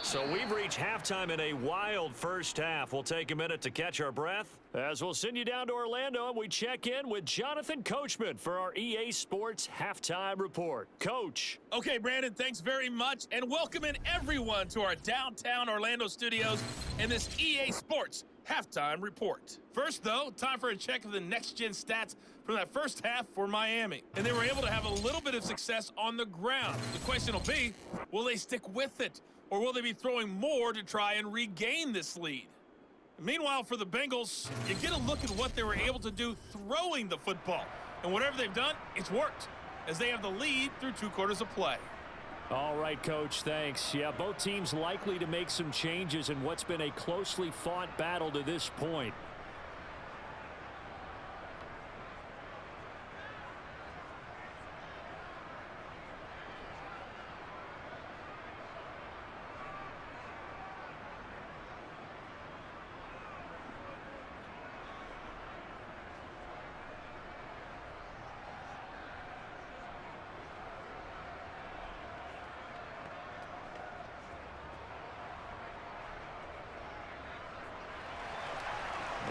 So we've reached halftime in a wild first half. We'll take a minute to catch our breath as we'll send you down to Orlando and we check in with Jonathan Coachman for our EA Sports Halftime Report. Coach. Okay, Brandon, thanks very much, and welcome in everyone to our downtown Orlando studios and this EA Sports Halftime Report. First, though, time for a check of the next-gen stats from that first half for Miami. And they were able to have a little bit of success on the ground. The question will be, will they stick with it? or will they be throwing more to try and regain this lead? Meanwhile, for the Bengals, you get a look at what they were able to do throwing the football. And whatever they've done, it's worked, as they have the lead through 2 quarters of play. All right, Coach, thanks. Yeah, both teams likely to make some changes in what's been a closely fought battle to this point.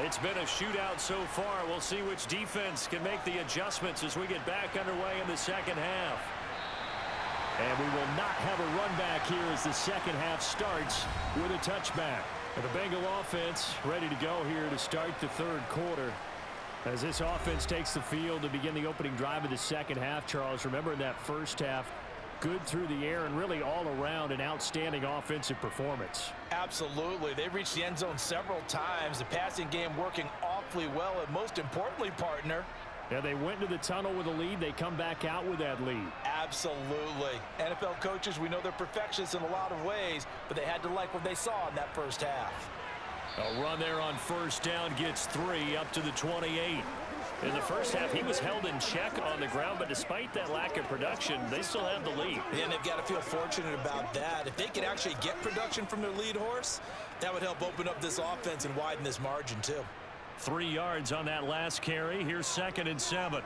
It's been a shootout so far. We'll see which defense can make the adjustments as we get back underway in the second half. And we will not have a run back here as the second half starts with a touchback. And the Bengal offense ready to go here to start the third quarter. As this offense takes the field to begin the opening drive of the second half, Charles, remember in that first half, good through the air and really all around an outstanding offensive performance. Absolutely. They reached the end zone several times. The passing game working awfully well, and most importantly, partner, yeah, they went to the tunnel with a lead. They come back out with that lead. Absolutely. NFL coaches, we know they're perfectionists in a lot of ways, but they had to like what they saw in that first half. A run there on first down gets 3 up to the 28. In the first half, he was held in check on the ground, but despite that lack of production, they still have the lead. And they've got to feel fortunate about that. If they could actually get production from their lead horse, that would help open up this offense and widen this margin too. 3 yards on that last carry. Here's 2nd and 7.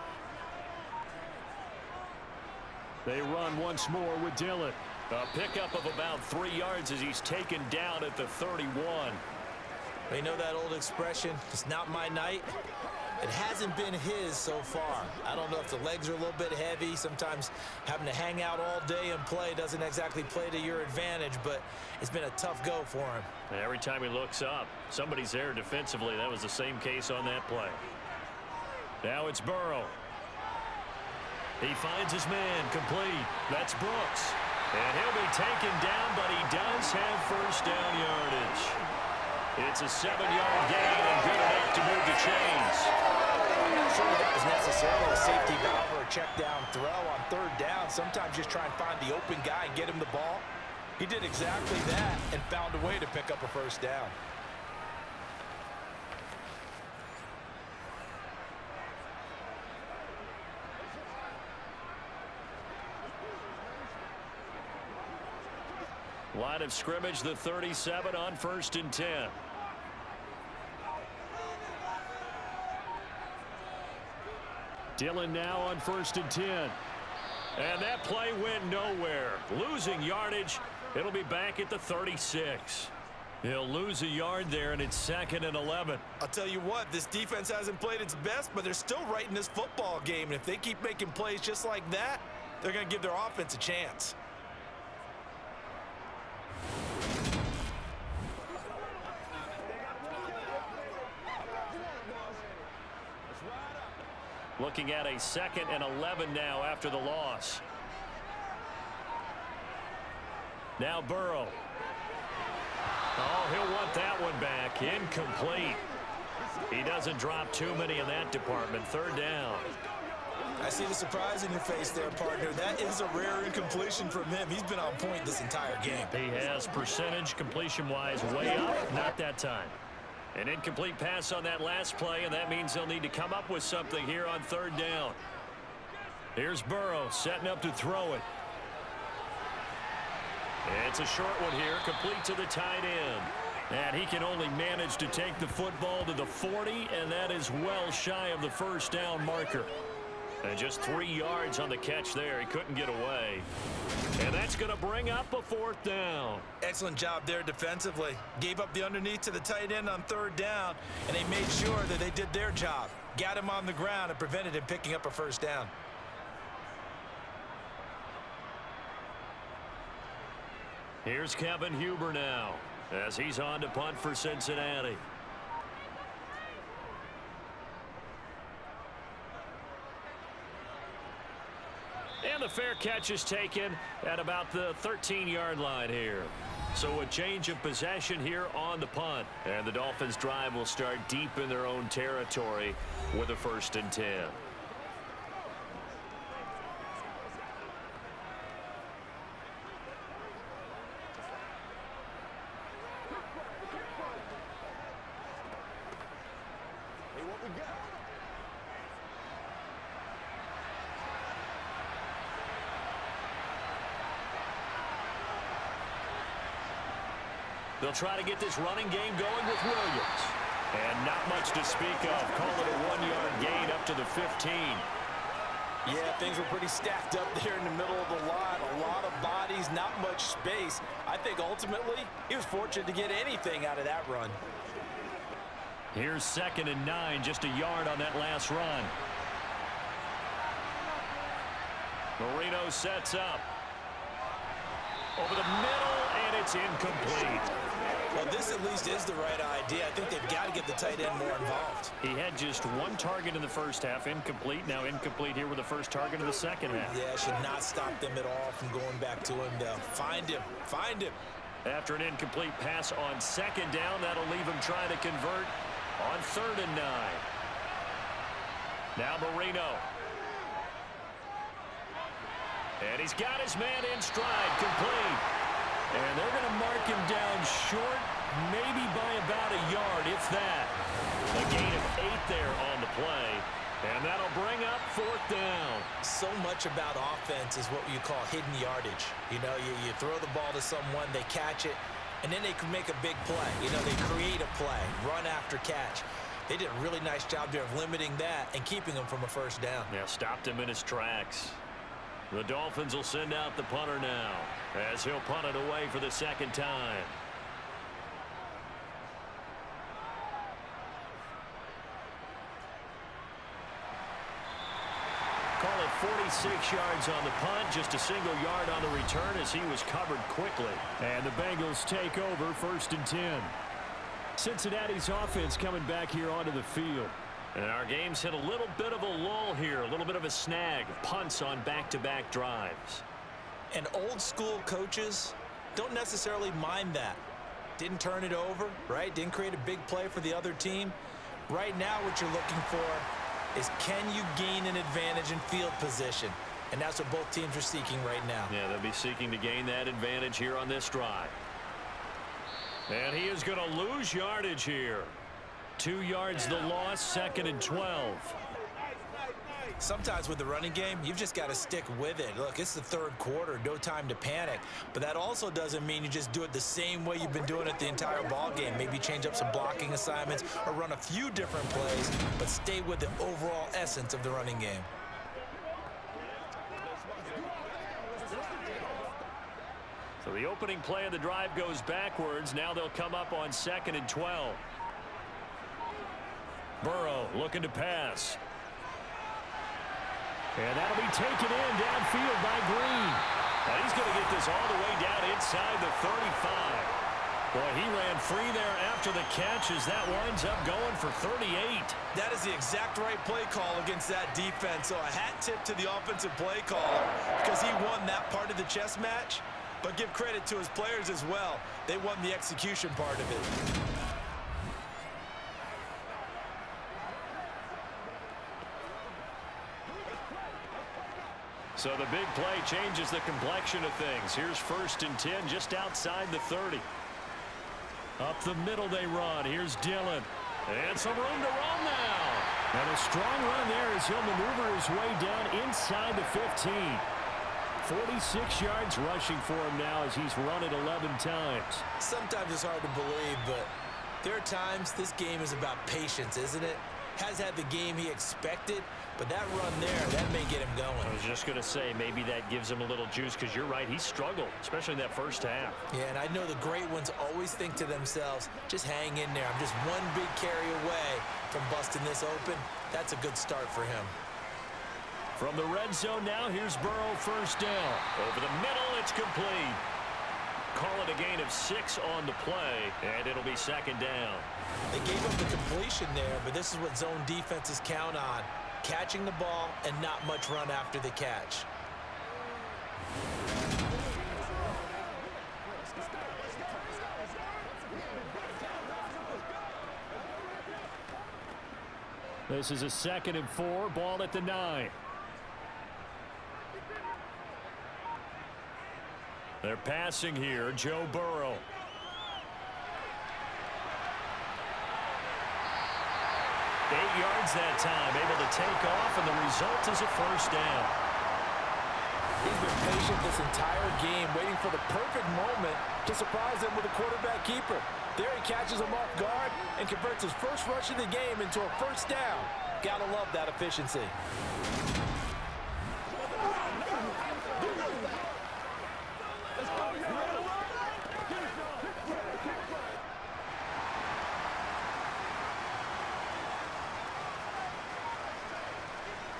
They run once more with Dillon. A pickup of about 3 yards as he's taken down at the 31. They know that old expression, it's not my night. It hasn't been his so far. I don't know if the legs are a little bit heavy. Sometimes having to hang out all day and play doesn't exactly play to your advantage, but it's been a tough go for him. Every time he looks up, somebody's there defensively. That was the same case on that play. Now it's Burrow. He finds his man complete. That's Brooks. And he'll be taken down, but he does have first down yardage. It's a 7-yard gain and good enough to move the chains. I'm not sure that was necessarily a safety valve or a check down throw on 3rd down. Sometimes just try and find the open guy and get him the ball. He did exactly that and found a way to pick up a first down. Line of scrimmage, the 37 on 1st and 10. Dillon now on 1st and 10. And that play went nowhere. Losing yardage. It'll be back at the 36. He'll lose a yard there, and it's 2nd and 11. I'll tell you what, this defense hasn't played its best, but they're still right in this football game. And if they keep making plays just like that, they're going to give their offense a chance. Looking at a 2nd and 11 now after the loss. Now Burrow. Oh, he'll want that one back. Incomplete. He doesn't drop too many in that department. 3rd down. I see the surprise in your face there, partner. That is a rare incompletion from him. He's been on point this entire game. He has percentage completion-wise way up. Not that time. An incomplete pass on that last play, and that means they'll need to come up with something here on 3rd down. Here's Burrow setting up to throw it. It's a short one here, complete to the tight end. And he can only manage to take the football to the 40, and that is well shy of the first down marker. And just 3 yards on the catch there. He couldn't get away. And that's going to bring up a 4th down. Excellent job there defensively. Gave up the underneath to the tight end on 3rd down, and they made sure that they did their job. Got him on the ground and prevented him picking up a first down. Here's Kevin Huber now as he's on to punt for Cincinnati. And the fair catch is taken at about the 13-yard line here. So a change of possession here on the punt. And the Dolphins drive will start deep in their own territory with a 1st and 10. They'll try to get this running game going with Williams. And not much to speak of. Call it a 1-yard gain up to the 15. Yeah, things were pretty stacked up there in the middle of the line. A lot of bodies, not much space. I think ultimately he was fortunate to get anything out of that run. Here's 2nd and 9, just a yard on that last run. Marino sets up. Over the middle, and it's incomplete. Well, this at least is the right idea. I think they've got to get the tight end more involved. He had just 1 target in the first half, incomplete. Now incomplete here with the first target in the second half. Yeah, should not stop them at all from going back to him to find him. Find him. After an incomplete pass on 2nd down, that'll leave him trying to convert on 3rd and 9. Now Marino. And he's got his man in stride, complete. And they're going to mark him down short, maybe by about a yard, if that. A gain of 8 there on the play. And that'll bring up 4th down. So much about offense is what you call hidden yardage. You know, you throw the ball to someone, they catch it, and then they can make a big play. You know, they create a play, run after catch. They did a really nice job there of limiting that and keeping him from a 1st down. Yeah, stopped him in his tracks. The Dolphins will send out the punter now as he'll punt it away for the 2nd time. Call it 46 yards on the punt, just a single yard on the return as he was covered quickly. And the Bengals take over 1st and 10. Cincinnati's offense coming back here onto the field. And our game's hit a little bit of a lull here, a little bit of a snag. Punts on back-to-back drives. And old school coaches don't necessarily mind that. Didn't turn it over, right? Didn't create a big play for the other team. Right now what you're looking for is, can you gain an advantage in field position? And that's what both teams are seeking right now. Yeah, they'll be seeking to gain that advantage here on this drive. And he is going to lose yardage here. 2 yards the loss, 2nd and 12. Sometimes with the running game, you've just got to stick with it. Look, it's the 3rd quarter, no time to panic. But that also doesn't mean you just do it the same way you've been doing it the entire ball game. Maybe change up some blocking assignments or run a few different plays, but stay with the overall essence of the running game. So the opening play of the drive goes backwards. Now they'll come up on 2nd and 12. Burrow looking to pass. And that'll be taken in downfield by Green. And he's going to get this all the way down inside the 35. Boy, he ran free there after the catch as that winds up going for 38. That is the exact right play call against that defense. So a hat tip to the offensive play caller because he won that part of the chess match. But give credit to his players as well. They won the execution part of it. So the big play changes the complexion of things. Here's 1st and 10 just outside the 30. Up the middle they run. Here's Dillon. And some room to run now. And a strong run there as he'll maneuver his way down inside the 15. 46 yards rushing for him now as he's run it 11 times. Sometimes it's hard to believe, but there are times this game is about patience, isn't it? Has had the game he expected, but that run there, that may get him going. I was just going to say, maybe that gives him a little juice because you're right, he struggled, especially in that first half. Yeah, and I know the great ones always think to themselves, just hang in there. I'm just one big carry away from busting this open. That's a good start for him. From the red zone now, here's Burrow 1st down. Over the middle, it's complete. Call it a gain of 6 on the play, and it'll be 2nd down. They gave up the completion there, but this is what zone defenses count on. Catching the ball and not much run after the catch. This is a 2nd and 4, ball at the 9. They're passing here, Joe Burrow. Eight yards that time, able to take off, and the result is a first down. He's been patient this entire game, waiting for the perfect moment to surprise them with a quarterback keeper. There he catches him off guard and converts his first rush of the game into a first down. Gotta love that efficiency.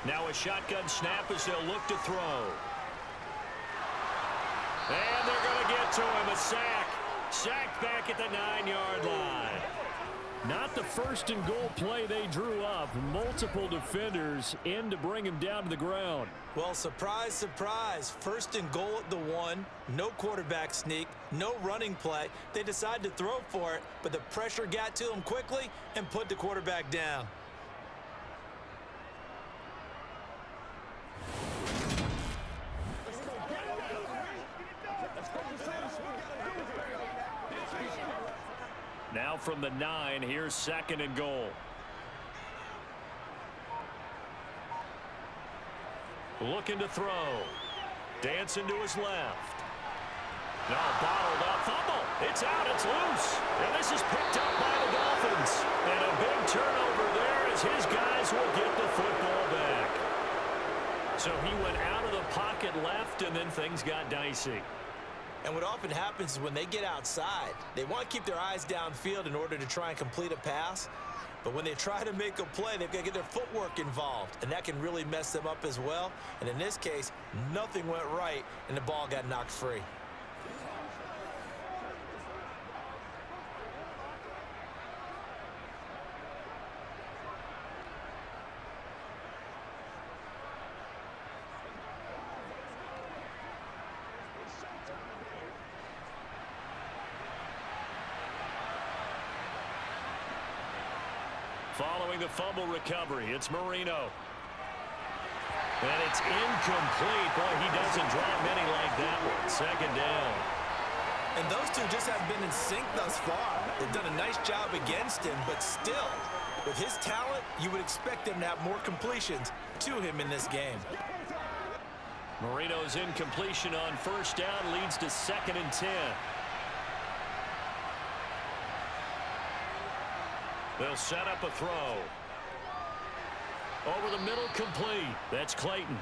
Now a shotgun snap as they'll look to throw. And they're going to get to him. A sack. Sacked back at the 9-yard line. Not the 1st and goal play they drew up. Multiple defenders in to bring him down to the ground. Well, surprise, surprise. 1st and goal at the 1. No quarterback sneak. No running play. They decided to throw for it, but the pressure got to them quickly and put the quarterback down. Now from the 9, here's 2nd and goal. Looking to throw. Dancing to his left. No, bottled up. Fumble. It's out. It's loose. And this is picked up by the Dolphins. And a big turnover there as his guys will get the football back. So he went out of the pocket left, and then things got dicey. And what often happens is when they get outside, they want to keep their eyes downfield in order to try and complete a pass. But when they try to make a play, they've got to get their footwork involved, and that can really mess them up as well. And in this case, nothing went right, and the ball got knocked free. Following the fumble recovery, it's Marino. And it's incomplete. Boy, he doesn't drop many like that one. 2nd down. And those two just haven't been in sync thus far. They've done a nice job against him, but still, with his talent, you would expect them to have more completions to him in this game. Marino's incompletion on 1st down leads to 2nd and 10. They'll set up a throw. Over the middle, complete. That's Clayton.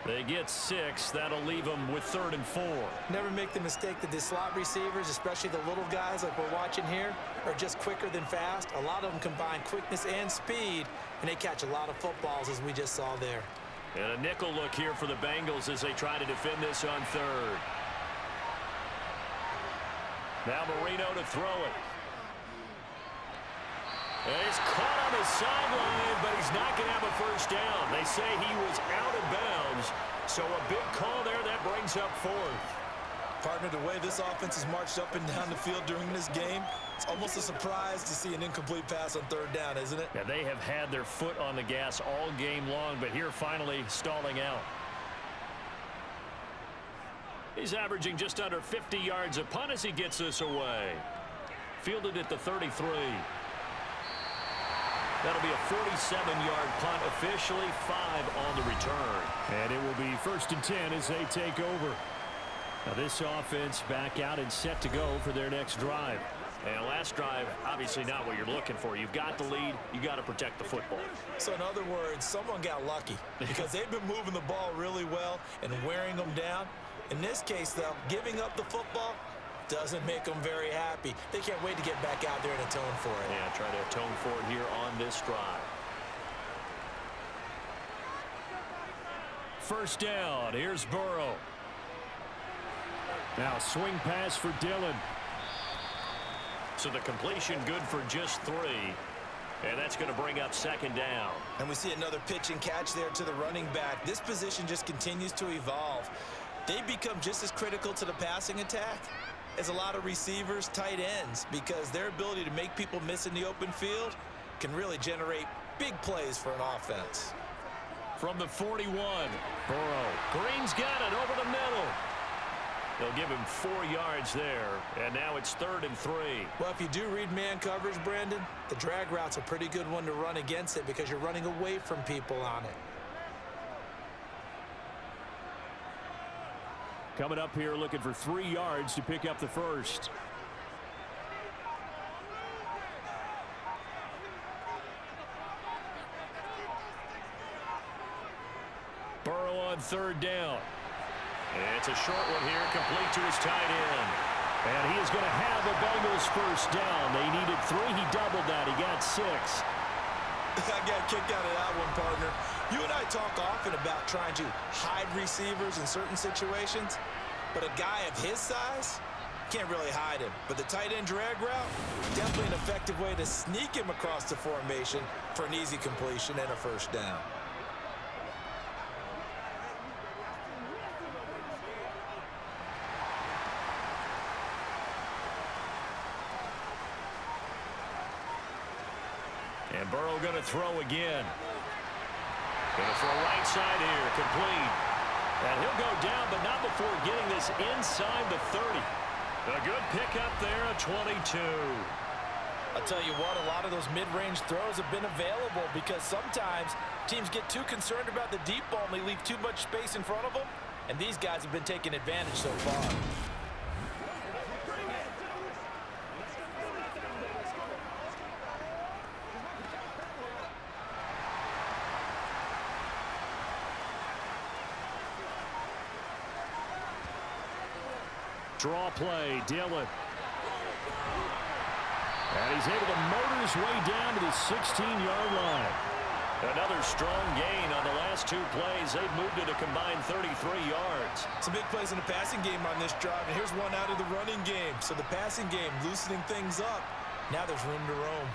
They get 6. That'll leave them with 3rd and 4. Never make the mistake that the slot receivers, especially the little guys like we're watching here, are just quicker than fast. A lot of them combine quickness and speed, and they catch a lot of footballs, as we just saw there. And a nickel look here for the Bengals as they try to defend this on 3rd. Now Marino to throw it. And he's caught on his sideline, but he's not going to have a first down. They say he was out of bounds, so a big call there that brings up 4th. Partner, the way this offense has marched up and down the field during this game, it's almost a surprise to see an incomplete pass on 3rd down, isn't it? Yeah, they have had their foot on the gas all game long, but here finally stalling out. He's averaging just under 50 yards a punt as he gets this away. Fielded at the 33. That'll be a 47-yard punt, officially 5 on the return. And it will be 1st and 10 as they take over. Now this offense back out and set to go for their next drive. And last drive, obviously not what you're looking for. You've got the lead. You got to protect the football. So in other words, someone got lucky because they've been moving the ball really well and wearing them down. In this case, though, giving up the football doesn't make them very happy. They can't wait to get back out there and atone for it. Yeah, try to atone for it here on this drive. 1st down. Here's Burrow. Now swing pass for Dillon. So the completion good for just 3. And that's going to bring up 2nd down. And we see another pitch and catch there to the running back. This position just continues to evolve. They become just as critical to the passing attack as a lot of receivers, tight ends, because their ability to make people miss in the open field can really generate Big plays for an offense. From the 41, Burrow. Green's got it over the middle. They'll give him 4 yards there, and now it's 3rd and 3. Well, if you do read man coverage, Brandon, the drag route's a pretty good one to run against it because you're running away from people on it. Coming up here looking for 3 yards to pick up the first. Burrow on 3rd down. It's a short one here, complete to his tight end. And he is going to have the Bengals first down. They needed 3. He doubled that. He got 6. I got a kick out of that one, partner. You and I talk often about trying to hide receivers in certain situations, but a guy of his size can't really hide him. But the tight end drag route, definitely an effective way to sneak him across the formation for an easy completion and a first down. And Burrow going to throw again. Going to throw right side here, complete. And he'll go down, but not before getting this inside the 30. A good pickup there, a 22. I'll tell you what, a lot of those mid-range throws have been available because sometimes teams get too concerned about the deep ball and they leave too much space in front of them, and these guys have been taking advantage so far. Draw play, Dillon. And he's able to motor his way down to the 16-yard line. Another strong gain on the last 2 plays. They've moved it a combined 33 yards. Some big plays in the passing game on this drive, and here's one out of the running game. So the passing game loosening things up. Now there's room to roam.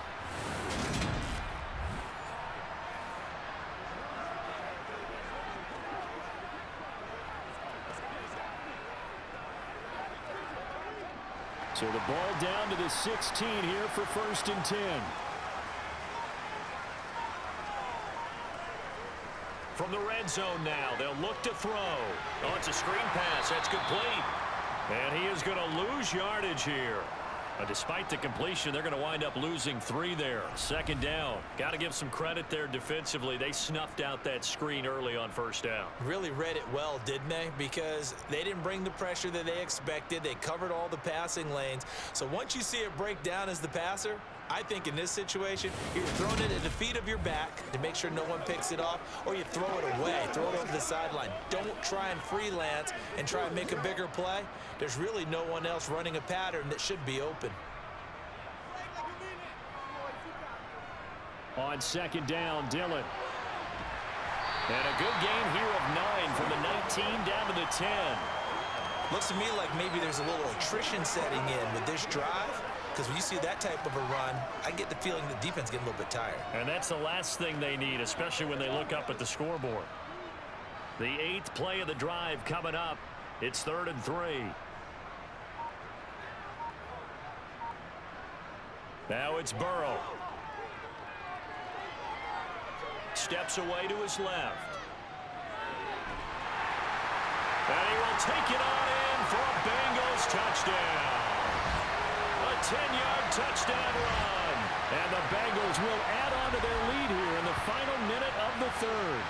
So the ball down to the 16 here for 1st and 10. From the red zone now, they'll look to throw. Oh, it's a screen pass. That's complete. And he is going to lose yardage here. Despite the completion, they're going to wind up losing 3 there. 2nd down. Got to give some credit there defensively. They snuffed out that screen early on 1st down. Really read it well, didn't they? Because they didn't bring the pressure that they expected. They covered all the passing lanes. So once you see it break down as the passer, I think in this situation, you're throwing it at the feet of your back to make sure no one picks it off, or you throw it away, throw it over the sideline. Don't try and freelance and try and make a bigger play. There's really no one else running a pattern that should be open. On 2nd down, Dillon. And a good gain here of 9 from the 19 down to the 10. Looks to me like maybe there's a little attrition setting in with this drive. Because when you see that type of a run, I get the feeling the defense getting a little bit tired. And that's the last thing they need, especially when they look up at the scoreboard. The 8th play of the drive coming up. It's 3rd and 3. Now it's Burrow. Steps away to his left. And he will take it on in for a Bengals touchdown. A 10-yard touchdown run. And the Bengals will add on to their lead here in the final minute of the 3rd.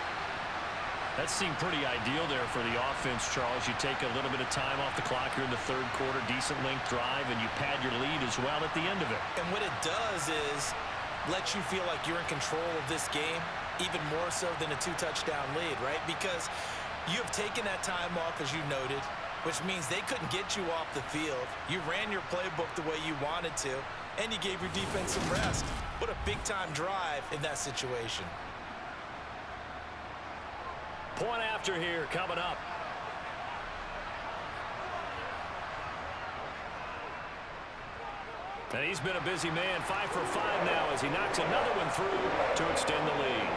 That seemed pretty ideal there for the offense, Charles. You take a little bit of time off the clock here in the 3rd quarter, decent length drive, and you pad your lead as well at the end of it. And what it does is let you feel like you're in control of this game, even more so than a 2-touchdown lead, right? Because you have taken that time off, as you noted, which means they couldn't get you off the field. You ran your playbook the way you wanted to, and you gave your defense some rest. What a big-time drive in that situation. Point after here coming up. And he's been a busy man, 5 for 5 now as he knocks another one through to extend the lead.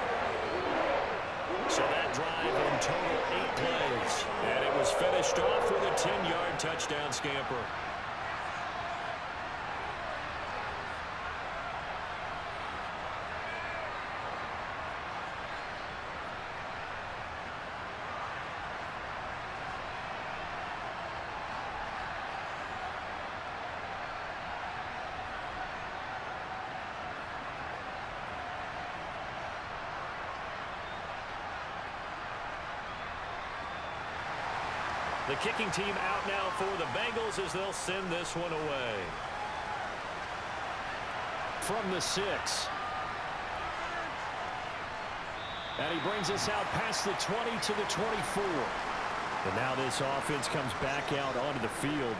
So that drive in total 8 plays. And it was finished off with a 10-yard touchdown scamper. The kicking team out now for the Bengals as they'll send this one away. From the 6. And he brings us out past the 20 to the 24. And now this offense comes back out onto the field.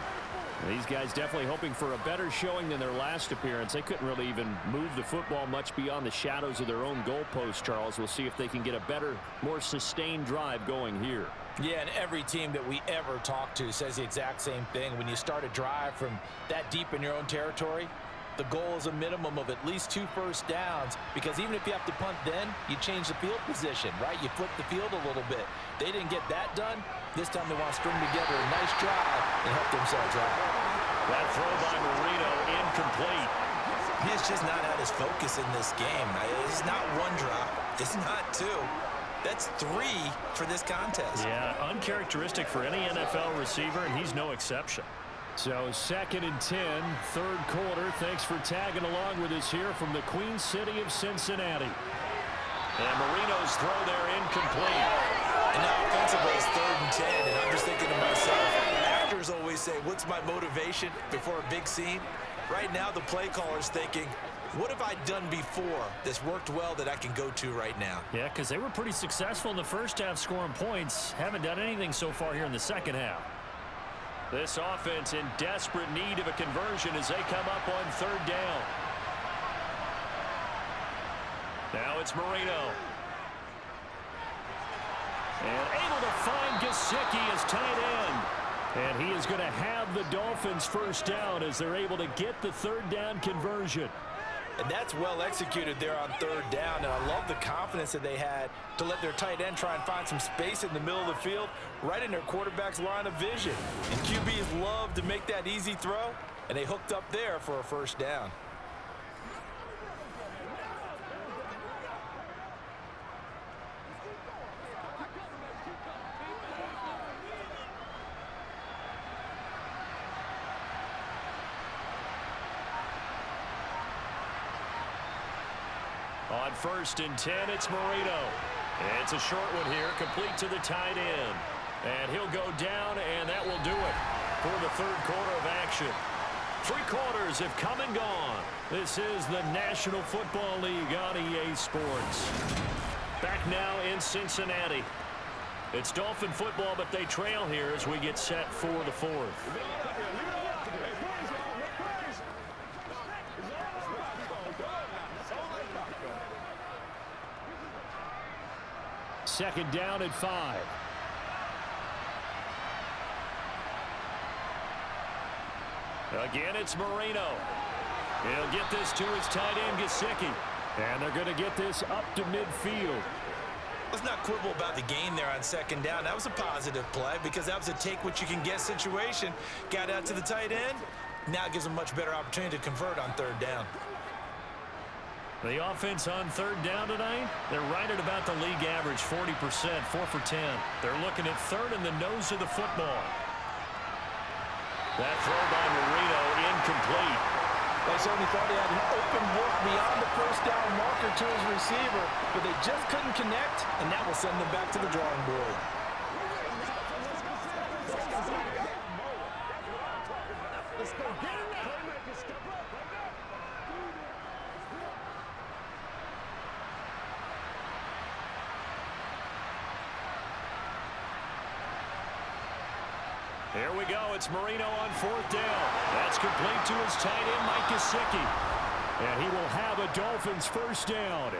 These guys definitely hoping for a better showing than their last appearance. They couldn't really even move the football much beyond the shadows of their own goalpost, Charles. We'll see if they can get a better, more sustained drive going here. Yeah, and every team that we ever talk to says the exact same thing. When you start a drive from that deep in your own territory, the goal is a minimum of at least 2 first downs, because even if you have to punt then, you change the field position, right? You flip the field a little bit. They didn't get that done. This time they want to string together a nice drive and help themselves out. That throw by Marino incomplete. He's just not at his focus in this game. It's not 1 drop. It's not 2. That's 3 for this contest. Yeah, uncharacteristic for any NFL receiver, and he's no exception. So 2nd and 10, third quarter. Thanks for tagging along with us here from the Queen City of Cincinnati. And Marino's throw there incomplete. And now offensively it's 3rd and 10, and I'm just thinking to myself, actors always say, what's my motivation before a big scene? Right now the play caller's thinking, what have I done before that's worked well that I can go to right now? Yeah, because they were pretty successful in the first half scoring points. Haven't done anything so far here in the second half. This offense in desperate need of a conversion as they come up on 3rd down. Now it's Marino. And able to find Gesicki as tight end. And he is going to have the Dolphins first down as they're able to get the 3rd down conversion. And that's well executed there on 3rd down. And I love the confidence that they had to let their tight end try and find some space in the middle of the field, right in their quarterback's line of vision. And QBs love to make that easy throw, and they hooked up there for a first down. On 1st and 10, it's Marino. It's a short one here, complete to the tight end. And he'll go down, and that will do it for the 3rd quarter of action. 3 quarters have come and gone. This is the National Football League on EA Sports. Back now in Cincinnati. It's Dolphin football, but they trail here as we get set for the 4th. 2nd down at 5. Again, it's Marino. He'll get this to his tight end, Gesicki. And they're going to get this up to midfield. Let's not quibble about the gain there on 2nd down. That was a positive play because that was a take-what-you-can-get situation. Got out to the tight end. Now gives them a much better opportunity to convert on 3rd down. The offense on 3rd down tonight, they're right at about the league average, 40%, 4 for 10. They're looking at 3rd in the nose of the football. That throw by Marino incomplete. They certainly thought he had an open look beyond the first down marker to his receiver, but they just couldn't connect, and that will send them back to the drawing board. Let's go get him now. Step up. Here we go. It's Marino on 4th down. That's complete to his tight end, Mike Gesicki. And he will have a Dolphins first down.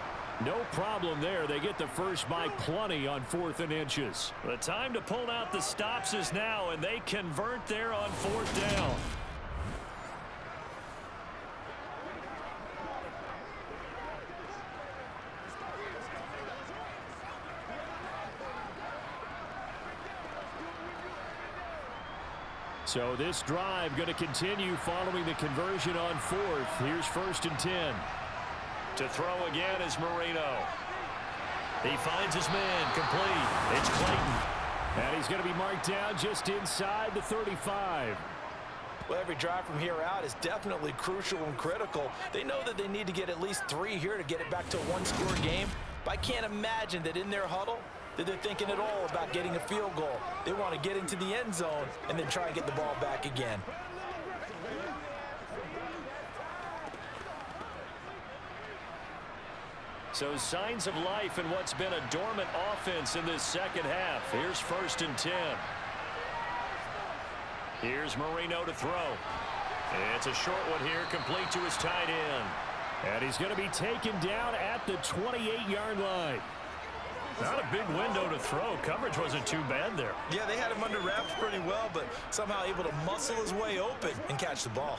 No problem there. They get the first by plenty on 4th and inches. The time to pull out the stops is now, and they convert there on 4th down. So this drive going to continue following the conversion on 4th. Here's 1st and 10. To throw again is Marino. He finds his man, complete. It's Clayton. And he's going to be marked down just inside the 35. Well, every drive from here out is definitely crucial and critical. They know that they need to get at least 3 here to get it back to a 1-score game. But I can't imagine that in their huddle, that they're thinking at all about getting a field goal. They want to get into the end zone and then try and get the ball back again. So signs of life in what's been a dormant offense in this second half. Here's 1st and 10. Here's Marino to throw. It's a short one here, complete to his tight end. And he's going to be taken down at the 28-yard line. Not a big window to throw. Coverage wasn't too bad there. Yeah, they had him under wraps pretty well, but somehow able to muscle his way open and catch the ball.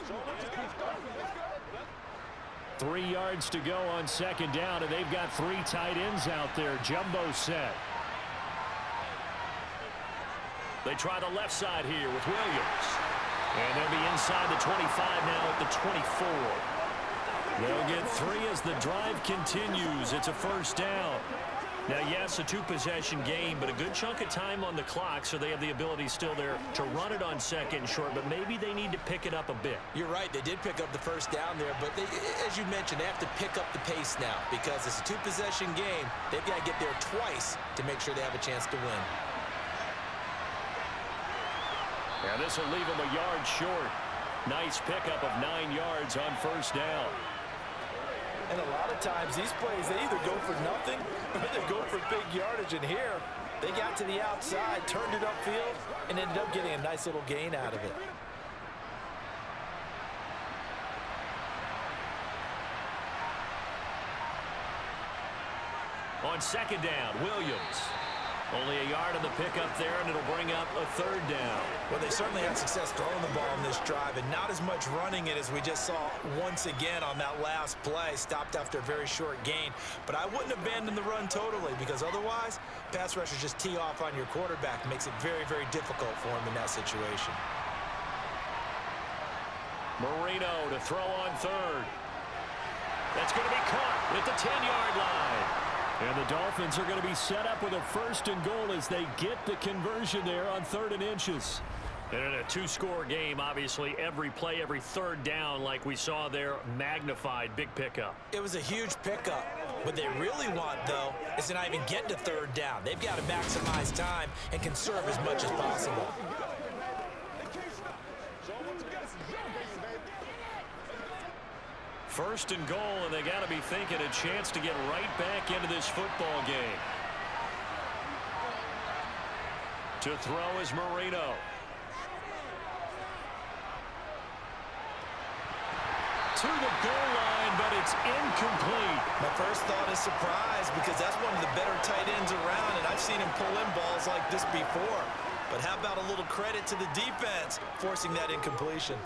3 yards to go on 2nd down, and they've got 3 tight ends out there. Jumbo set. They try the left side here with Williams. And they'll be inside the 25 now at the 24. They'll get 3 as the drive continues. It's a 1st down. Now, yes, a 2-possession game, but a good chunk of time on the clock, so they have the ability still there to run it on 2nd and short, but maybe they need to pick it up a bit. You're right. They did pick up the 1st down there, but as you mentioned, they have to pick up the pace now because it's a 2-possession game. They've got to get there twice to make sure they have a chance to win. And this will leave them a yard short. Nice pickup of 9 yards on 1st down. And a lot of times these plays, they either go for nothing or they go for big yardage. And here, they got to the outside, turned it upfield, and ended up getting a nice little gain out of it. On 2nd down, Williams. Only a yard on the pickup there, and it'll bring up a 3rd down. Well, they certainly had success throwing the ball in this drive, and not as much running it as we just saw once again on that last play. Stopped after a very short gain. But I wouldn't abandon the run totally, because otherwise, pass rushers just tee off on your quarterback. Makes it very, very difficult for him in that situation. Marino to throw on 3rd. That's going to be caught at the 10-yard line. And the Dolphins are going to be set up with a 1st and goal as they get the conversion there on 3rd and inches. And in a 2-score game, obviously, every play, every 3rd down, like we saw there, magnified. Big pickup. It was a huge pickup. What they really want, though, is to not even get to 3rd down. They've got to maximize time and conserve as much as possible. 1st and goal, and they got to be thinking a chance to get right back into this football game. To throw is Marino. To the goal line, but it's incomplete. My first thought is surprise, because that's one of the better tight ends around, and I've seen him pull in balls like this before. But how about a little credit to the defense forcing that incompletion?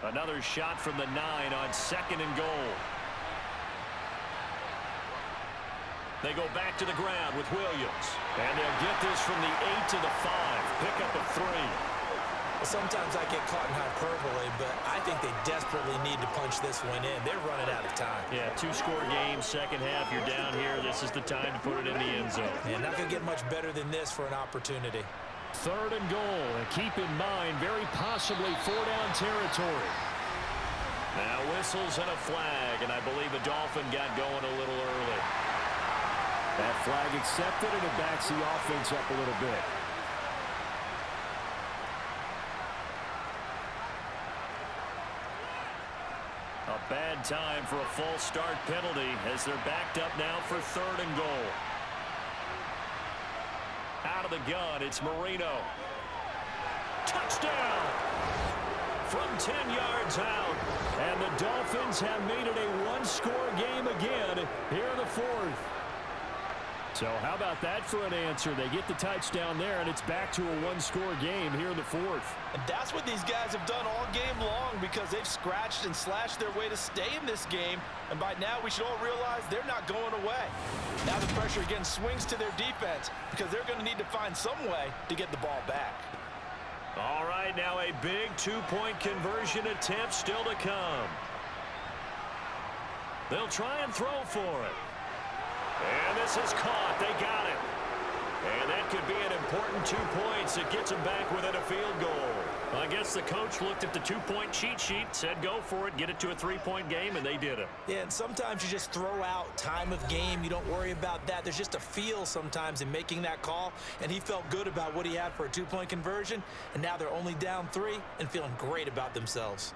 Another shot from the 9 on 2nd and goal. They go back to the ground with Williams. And they'll get this from the 8 to the 5. Pick up a 3. Well, sometimes I get caught in hyperbole, but I think they desperately need to punch this one in. They're running out of time. Yeah, 2-score game, 2nd half. You're down here. This is the time to put it in the end zone. And not going to get much better than this for an opportunity. 3rd and goal, and keep in mind, very possibly 4-down territory. Now whistles and a flag, and I believe the Dolphin got going a little early. That flag accepted, and it backs the offense up a little bit. A bad time for a false start penalty as they're backed up now for 3rd and goal. Out of the gun, it's Marino. Touchdown! From 10 yards out. And the Dolphins have made it a 1-score game again here in the 4th. So how about that for an answer? They get the touchdown there, and it's back to a 1-score game here in the 4th. And that's what these guys have done all game long, because they've scratched and slashed their way to stay in this game. And by now, we should all realize they're not going away. Now the pressure again swings to their defense, because they're going to need to find some way to get the ball back. All right, now a big 2-point conversion attempt still to come. They'll try and throw for it. And this is caught. They got it. And that could be an important and 2 points. It gets him back within a field goal. I guess the coach looked at the 2-point cheat sheet, said go for it, get it to a 3-point game, and they did it. Yeah, and sometimes you just throw out time of game. You don't worry about that. There's just a feel sometimes in making that call, and he felt good about what he had for a 2-point conversion, and now they're only down 3 and feeling great about themselves.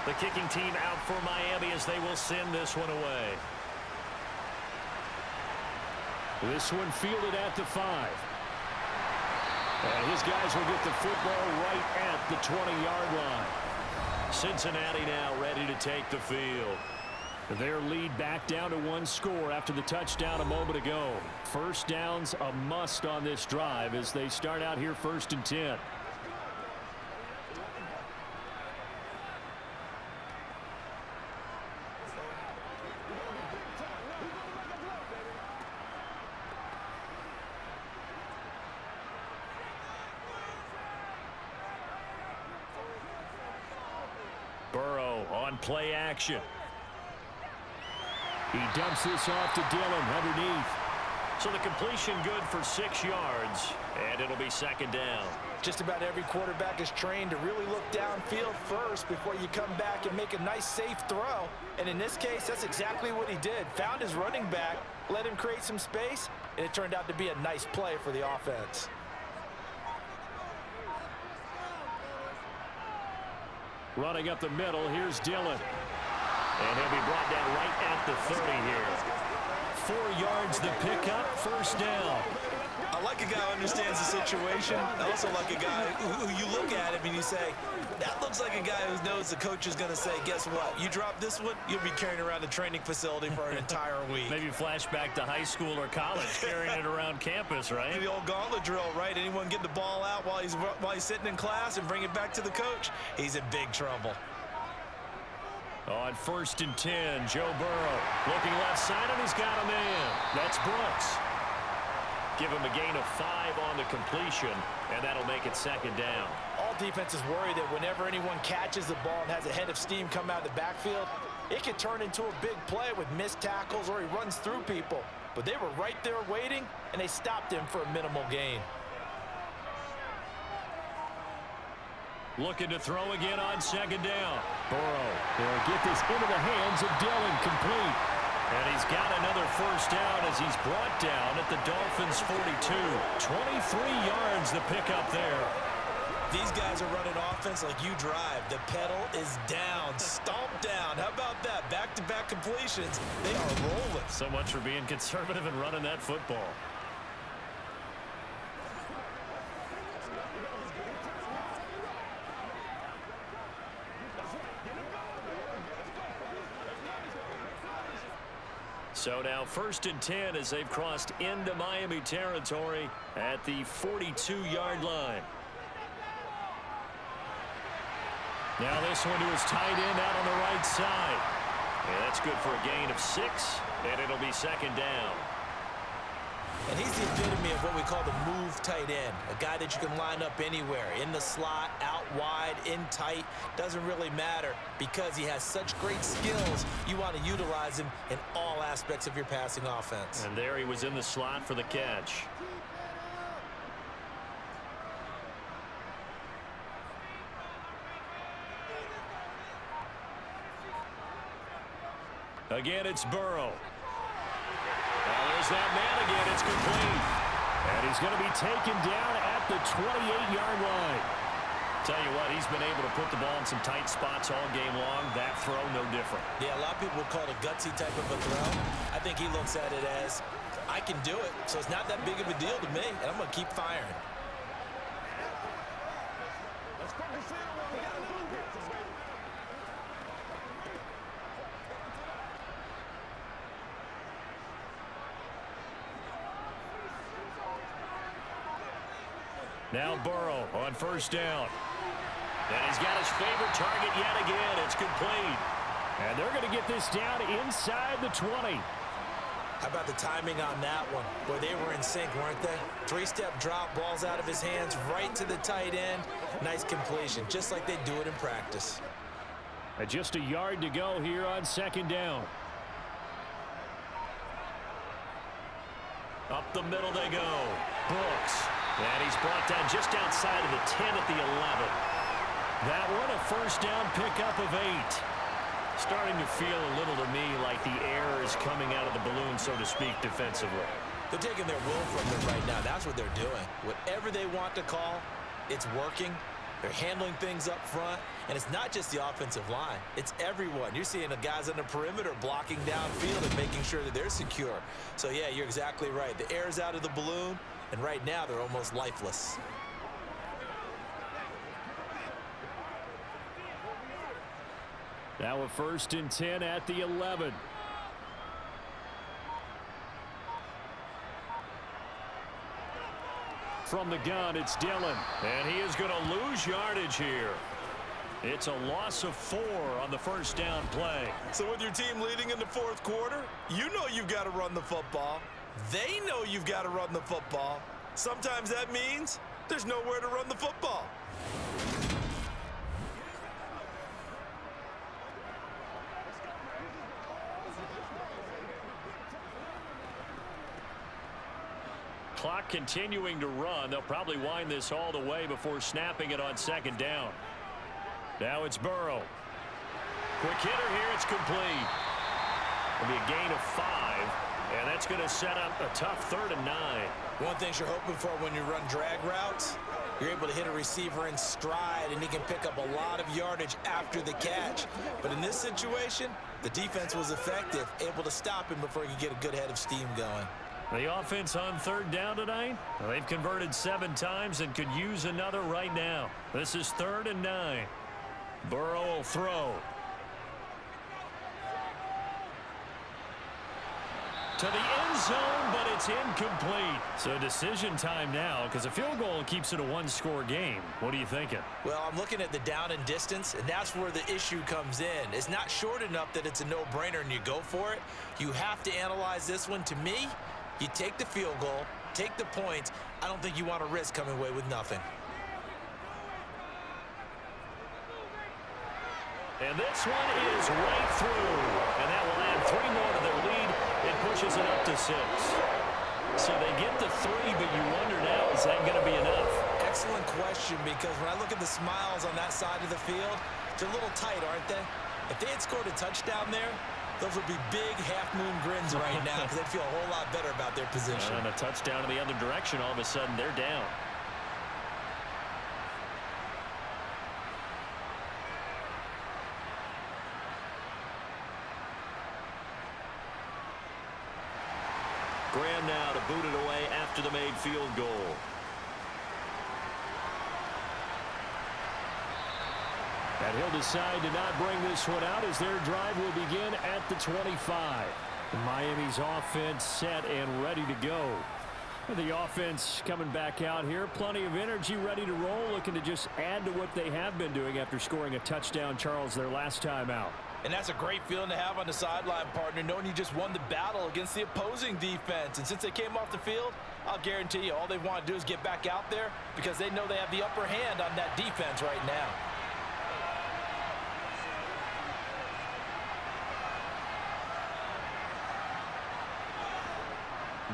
The kicking team out for Miami as they will send this one away. This one fielded at the 5. And his guys will get the football right at the 20-yard line. Cincinnati now ready to take the field. Their lead back down to 1 score after the touchdown a moment ago. First down's a must on this drive as they start out here 1st and 10. Burrow on play action. He dumps this off to Dillon underneath. So the completion good for 6 yards, and it'll be 2nd down. Just about every quarterback is trained to really look downfield first before you come back and make a nice, safe throw. And in this case, that's exactly what he did. Found his running back, let him create some space, and it turned out to be a nice play for the offense. Running up the middle, here's Dillon. And he'll be brought down right at the 30 here. 4 yards the pickup, 1st down. I like a guy who understands the situation. I also like a guy who you look at him and you say, that looks like a guy who knows the coach is going to say, guess what? You drop this one, you'll be carrying around the training facility for an entire week. Maybe flashback to high school or college, carrying it around campus, right? The old gauntlet drill, right? Anyone get the ball out while he's sitting in class and bring it back to the coach, he's in big trouble. On 1st and 10, Joe Burrow looking left side, and he's got a man. That's Brooks. Give him a gain of 5 on the completion, and that'll make it 2nd down. All defenses worry that whenever anyone catches the ball and has a head of steam come out of the backfield, it could turn into a big play with missed tackles or he runs through people. But they were right there waiting, and they stopped him for a minimal gain. Looking to throw again on 2nd down. Burrow will get this into the hands of Dillon, complete. And he's got another 1st down as he's brought down at the Dolphins' 42. 23 yards the pickup there. These guys are running offense like you drive. The pedal is down, stomped down. How about that? Back-to-back completions. They are rolling. So much for being conservative and running that football. So now 1st and 10 as they've crossed into Miami territory at the 42-yard line. Now this one to his tight end out on the right side. And that's good for a gain of 6, and it'll be 2nd down. And he's the epitome of what we call the move tight end, a guy that you can line up anywhere, in the slot, out wide, in tight, doesn't really matter because he has such great skills. You want to utilize him in all aspects of your passing offense. And there he was in the slot for the catch. Again, it's Burrow. There's that man again. It's complete. And he's going to be taken down at the 28-yard line. Tell you what, he's been able to put the ball in some tight spots all game long. That throw, no different. Yeah, a lot of people would call it a gutsy type of a throw. I think he looks at it as, I can do it, so it's not that big of a deal to me, and I'm going to keep firing. Now Burrow on first down. And he's got his favorite target yet again. It's complete. And they're going to get this down inside the 20. How about the timing on that one? Boy, they were in sync, weren't they? Three-step drop, balls out of his hands, right to the tight end. Nice completion, just like they do it in practice. And just a yard to go here on second down. Up the middle they go. Brooks. And he's brought down just outside of the 10 at the 11. That one a first down pickup of 8. Starting to feel a little to me like the air is coming out of the balloon, so to speak, defensively. They're taking their will from them right now. That's what they're doing. Whatever they want to call, it's working. They're handling things up front. And it's not just the offensive line. It's everyone. You're seeing the guys on the perimeter blocking downfield and making sure that they're secure. So, yeah, you're exactly right. The air's out of the balloon, and right now they're almost lifeless. Now a 1st and 10 at the 11. From the gun, it's Dillon. And he is going to lose yardage here. It's a loss of 4 on the first down play. So with your team leading in the fourth quarter, you know you've got to run the football. They know you've got to run the football. Sometimes that means there's nowhere to run the football. Clock continuing to run. They'll probably wind this all the way before snapping it on second down. Now it's Burrow. Quick hitter here. It's complete. It'll be a gain of 5, and that's going to set up a tough 3rd and 9. One thing you're hoping for when you run drag routes, you're able to hit a receiver in stride, and he can pick up a lot of yardage after the catch. But in this situation, the defense was effective, able to stop him before he could get a good head of steam going. The offense on 3rd down tonight, well, they've converted 7 times and could use another right now. This is 3rd and 9. Burrow will throw. To the end zone, but it's incomplete. So decision time now, because a field goal keeps it a 1-score game. What are you thinking? Well, I'm looking at the down and distance, and that's where the issue comes in. It's not short enough that it's a no-brainer and you go for it. You have to analyze this one. To me, you take the field goal, take the points. I don't think you want to risk coming away with nothing. And this one is right through. And that will add 3 more to their lead. It pushes it up to 6. So they get the 3, but you wonder now, is that going to be enough? Excellent question, because when I look at the smiles on that side of the field, they're a little tight, aren't they? If they had scored a touchdown there, those would be big half-moon grins right now because they'd feel a whole lot better about their position. And a touchdown in the other direction, all of a sudden they're down. Graham now to boot it away after the made field goal. And he'll decide to not bring this one out as their drive will begin at the 25. Miami's offense set and ready to go. The offense coming back out here. Plenty of energy, ready to roll, looking to just add to what they have been doing after scoring a touchdown, Charles, their last time out. And that's a great feeling to have on the sideline, partner, knowing you just won the battle against the opposing defense. And since they came off the field, I'll guarantee you all they want to do is get back out there because they know they have the upper hand on that defense right now.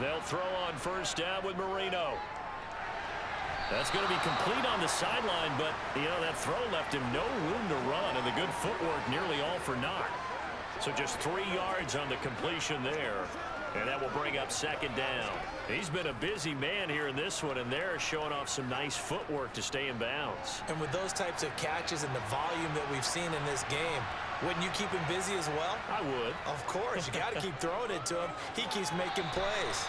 They'll throw on first down with Marino. That's going to be complete on the sideline, but, you know, that throw left him no room to run, and the good footwork nearly all for naught. So just 3 yards on the completion there, and that will bring up second down. He's been a busy man here in this one, and they're showing off some nice footwork to stay in bounds. And with those types of catches and the volume that we've seen in this game, wouldn't you keep him busy as well? I would. Of course. You got to keep throwing it to him. He keeps making plays.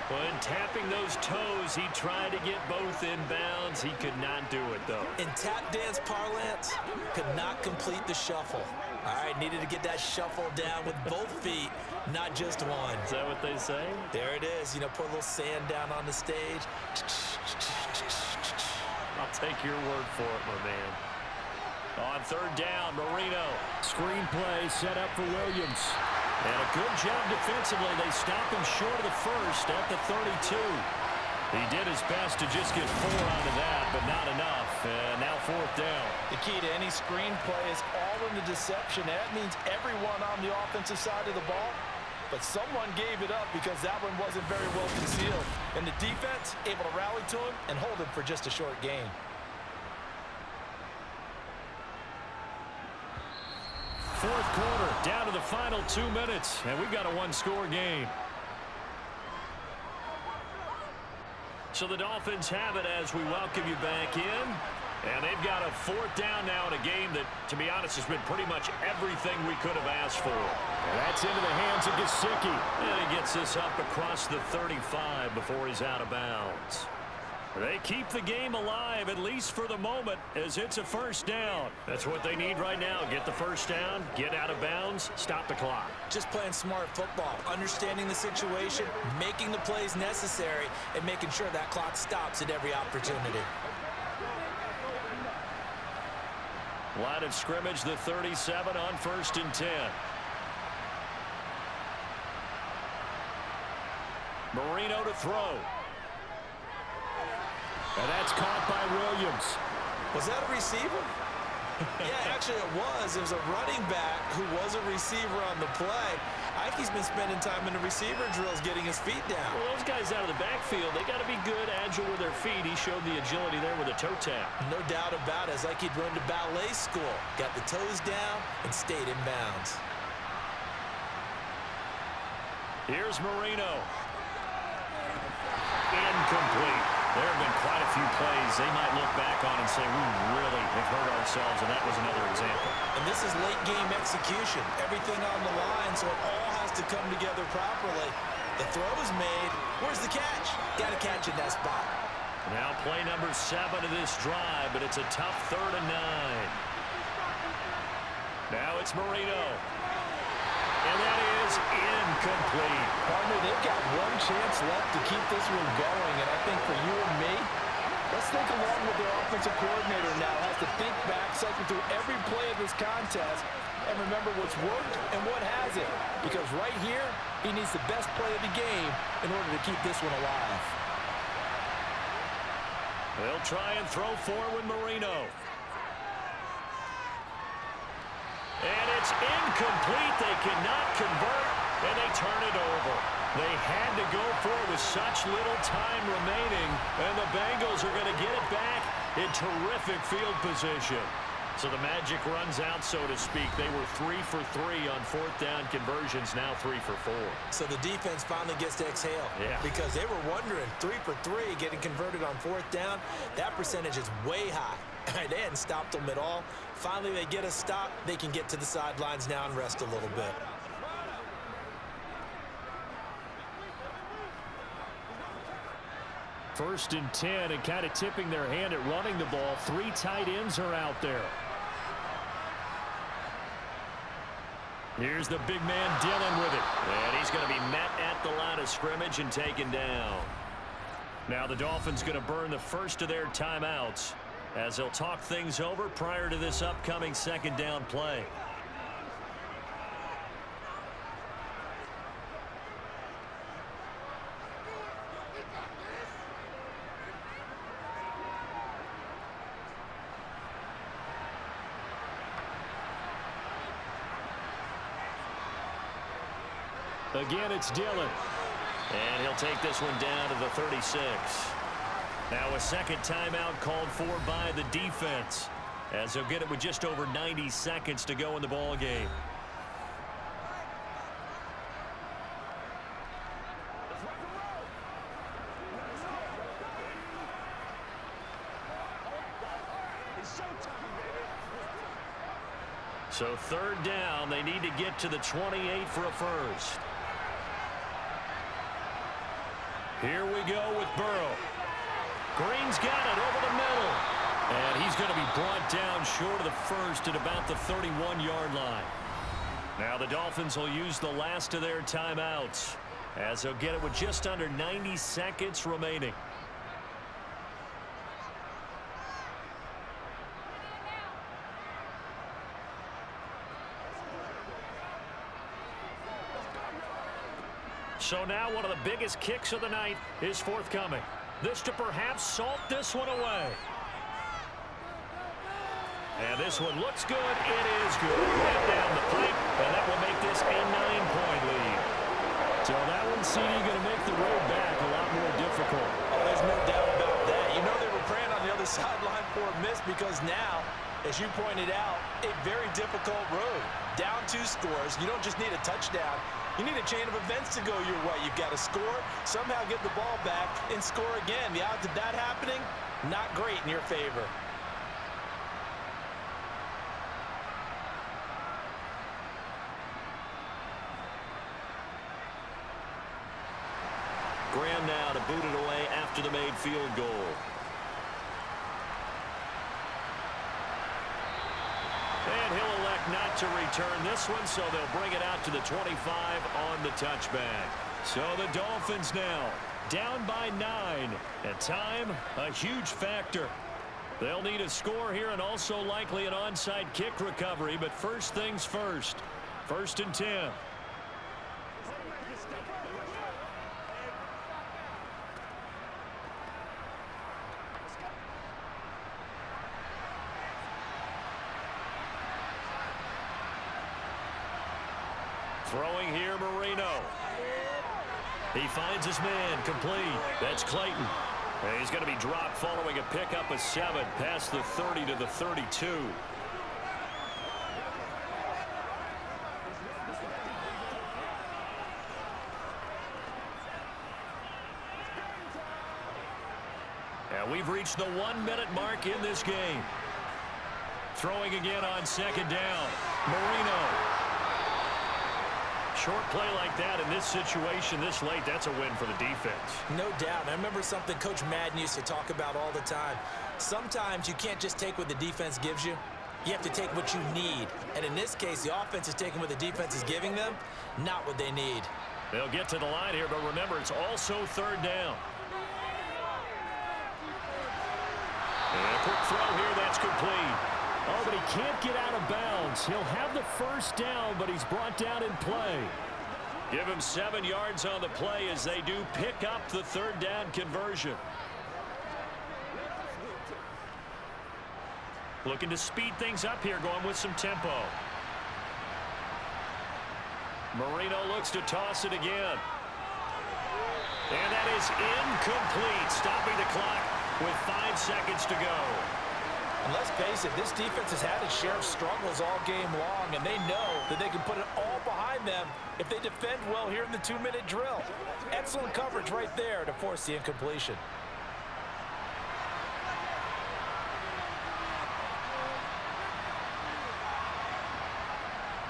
When tapping those toes, he tried to get both in bounds. He could not do it, though. In tap dance parlance, could not complete the shuffle. All right, needed to get that shuffle down with both feet, not just one. Is that what they say? There it is. You know, put a little sand down on the stage. take your word for it, my man. On third down, Marino. Screenplay set up for Williams. And a good job defensively. They stop him short of the first at the 32. He did his best to just get 4 out of that, but not enough. And now fourth down. The key to any screenplay is all in the deception. That means everyone on the offensive side of the ball. But someone gave it up because that one wasn't very well concealed. And the defense able to rally to him and hold him for just a short gain. Fourth quarter, down to the final 2 minutes, and we've got a one-score game. So the Dolphins have it as we welcome you back in. And they've got a fourth down now in a game that, to be honest, has been pretty much everything we could have asked for. And that's into the hands of Gesicki. And he gets this up across the 35 before he's out of bounds. They keep the game alive, at least for the moment, as it's a first down. That's what they need right now. Get the first down, get out of bounds, stop the clock. Just playing smart football, understanding the situation, making the plays necessary, and making sure that clock stops at every opportunity. Line of scrimmage, the 37 on 1st and 10. Marino to throw. And that's caught by Williams. Was that a receiver? Yeah, actually it was. It was a running back who was a receiver on the play. Ike's been spending time in the receiver drills getting his feet down. Well, those guys out of the backfield, they got to be good, agile with their feet. He showed the agility there with a toe tap. No doubt about it. It's like he'd run to ballet school. Got the toes down and stayed in bounds. Here's Marino. Incomplete. There have been quite a few plays they might look back on and say, we really have hurt ourselves, and that was another example. And this is late game execution. Everything on the line, so it all has to come together properly. The throw is made. Where's the catch? Got to catch in that spot. Now play number 7 of this drive, but it's a tough 3rd and 9. Now it's Marino. And that is incomplete. Partner, they've got one chance left to keep this one going, and I think for you and me, let's think along with their offensive coordinator now. Has to think back, cycle through every play of this contest, and remember what's worked and what hasn't. Because right here, he needs the best play of the game in order to keep this one alive. They'll try and throw forward Marino. And it's incomplete. They cannot convert, and they turn it over. They had to go for it with such little time remaining, and the Bengals are going to get it back in terrific field position. So the magic runs out, so to speak. They were 3 for 3 on 4th down conversions, now 3 for 4. So the defense finally gets to exhale. Yeah. Because they were wondering, 3 for 3 getting converted on 4th down. That percentage is way high. They hadn't stopped them at all. Finally, they get a stop. They can get to the sidelines now and rest a little bit. First and 10, and kind of tipping their hand at running the ball. 3 tight ends are out there. Here's the big man Dillon with it. And he's going to be met at the line of scrimmage and taken down. Now the Dolphins going to burn the first of their timeouts as they'll talk things over prior to this upcoming 2nd down play. Again, it's Dillon. And he'll take this one down to the 36. Now a second timeout called for by the defense, as they'll get it with just over 90 seconds to go in the ball game. So 3rd down, they need to get to the 28 for a first. Here we go with Burrow. Green's got it over the middle. And he's going to be brought down short of the first at about the 31-yard line. Now the Dolphins will use the last of their timeouts, as they'll get it with just under 90 seconds remaining. So now one of the biggest kicks of the night is forthcoming. This to perhaps salt this one away. And this one looks good. It is good. Right down the pipe, and that will make this a 9-point lead. So that one, CD, going to make the road back a lot more difficult. Oh, there's no doubt about that. You know they were praying on the other sideline for a miss because now, as you pointed out, a very difficult road. Down 2 scores. You don't just need a touchdown. You need a chain of events to go your way. You've got to score, somehow get the ball back, and score again. The odds of that happening, not great in your favor. Graham now to boot it away after the made field goal. And he'll elect not to return this one, so they'll bring it out to the 25 on the touchback. So the Dolphins now down by 9, and time a huge factor. They'll need a score here and also likely an onside kick recovery, but first things first. 1st and 10. Throwing here, Marino. He finds his man, complete. That's Clayton. And he's going to be dropped following a pickup of 7 past the 30 to the 32. And we've reached the 1-minute mark in this game. Throwing again on 2nd down. Marino. Short play like that in this situation this late, that's a win for the defense. No doubt. I remember something Coach Madden used to talk about all the time. Sometimes you can't just take what the defense gives you. You have to take what you need. And in this case, the offense is taking what the defense is giving them, not what they need. They'll get to the line here, but remember, it's also 3rd down. And a quick throw here, that's complete. Oh, but he can't get out of bounds. He'll have the 1st down, but he's brought down in play. Give him 7 yards on the play as they do pick up the 3rd down conversion. Looking to speed things up here, going with some tempo. Marino looks to toss it again. And that is incomplete, stopping the clock with 5 seconds to go. And let's face it, this defense has had its share of struggles all game long, and they know that they can put it all behind them if they defend well here in the 2-minute drill. Excellent coverage right there to force the incompletion.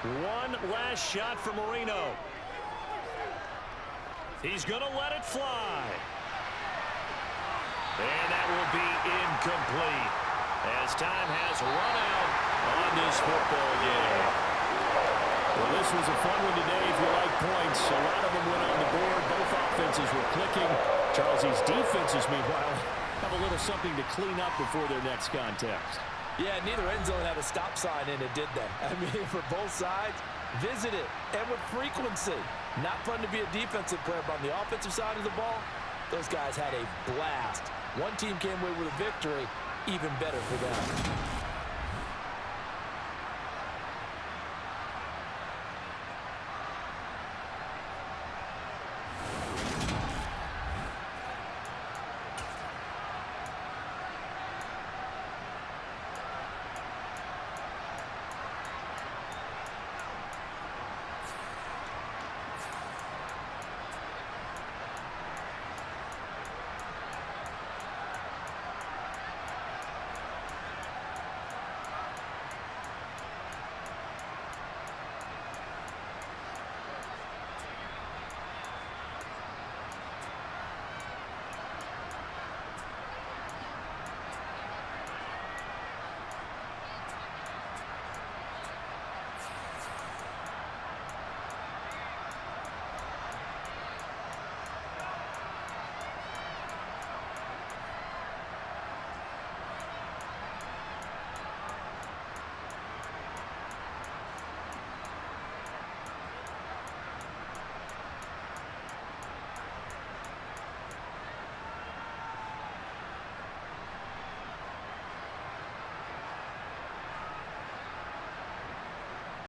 One last shot for Marino. He's going to let it fly. And that will be incomplete, as time has run out on this football game. Well, this was a fun one today if you like points. A lot of them went on the board. Both offenses were clicking. Charles, these defenses, meanwhile, have a little something to clean up before their next contest. Yeah, neither end zone had a stop sign in it, did they? I mean, for both sides, visit it, and with frequency. Not fun to be a defensive player, but on the offensive side of the ball, those guys had a blast. One team came away with a victory, even better for them.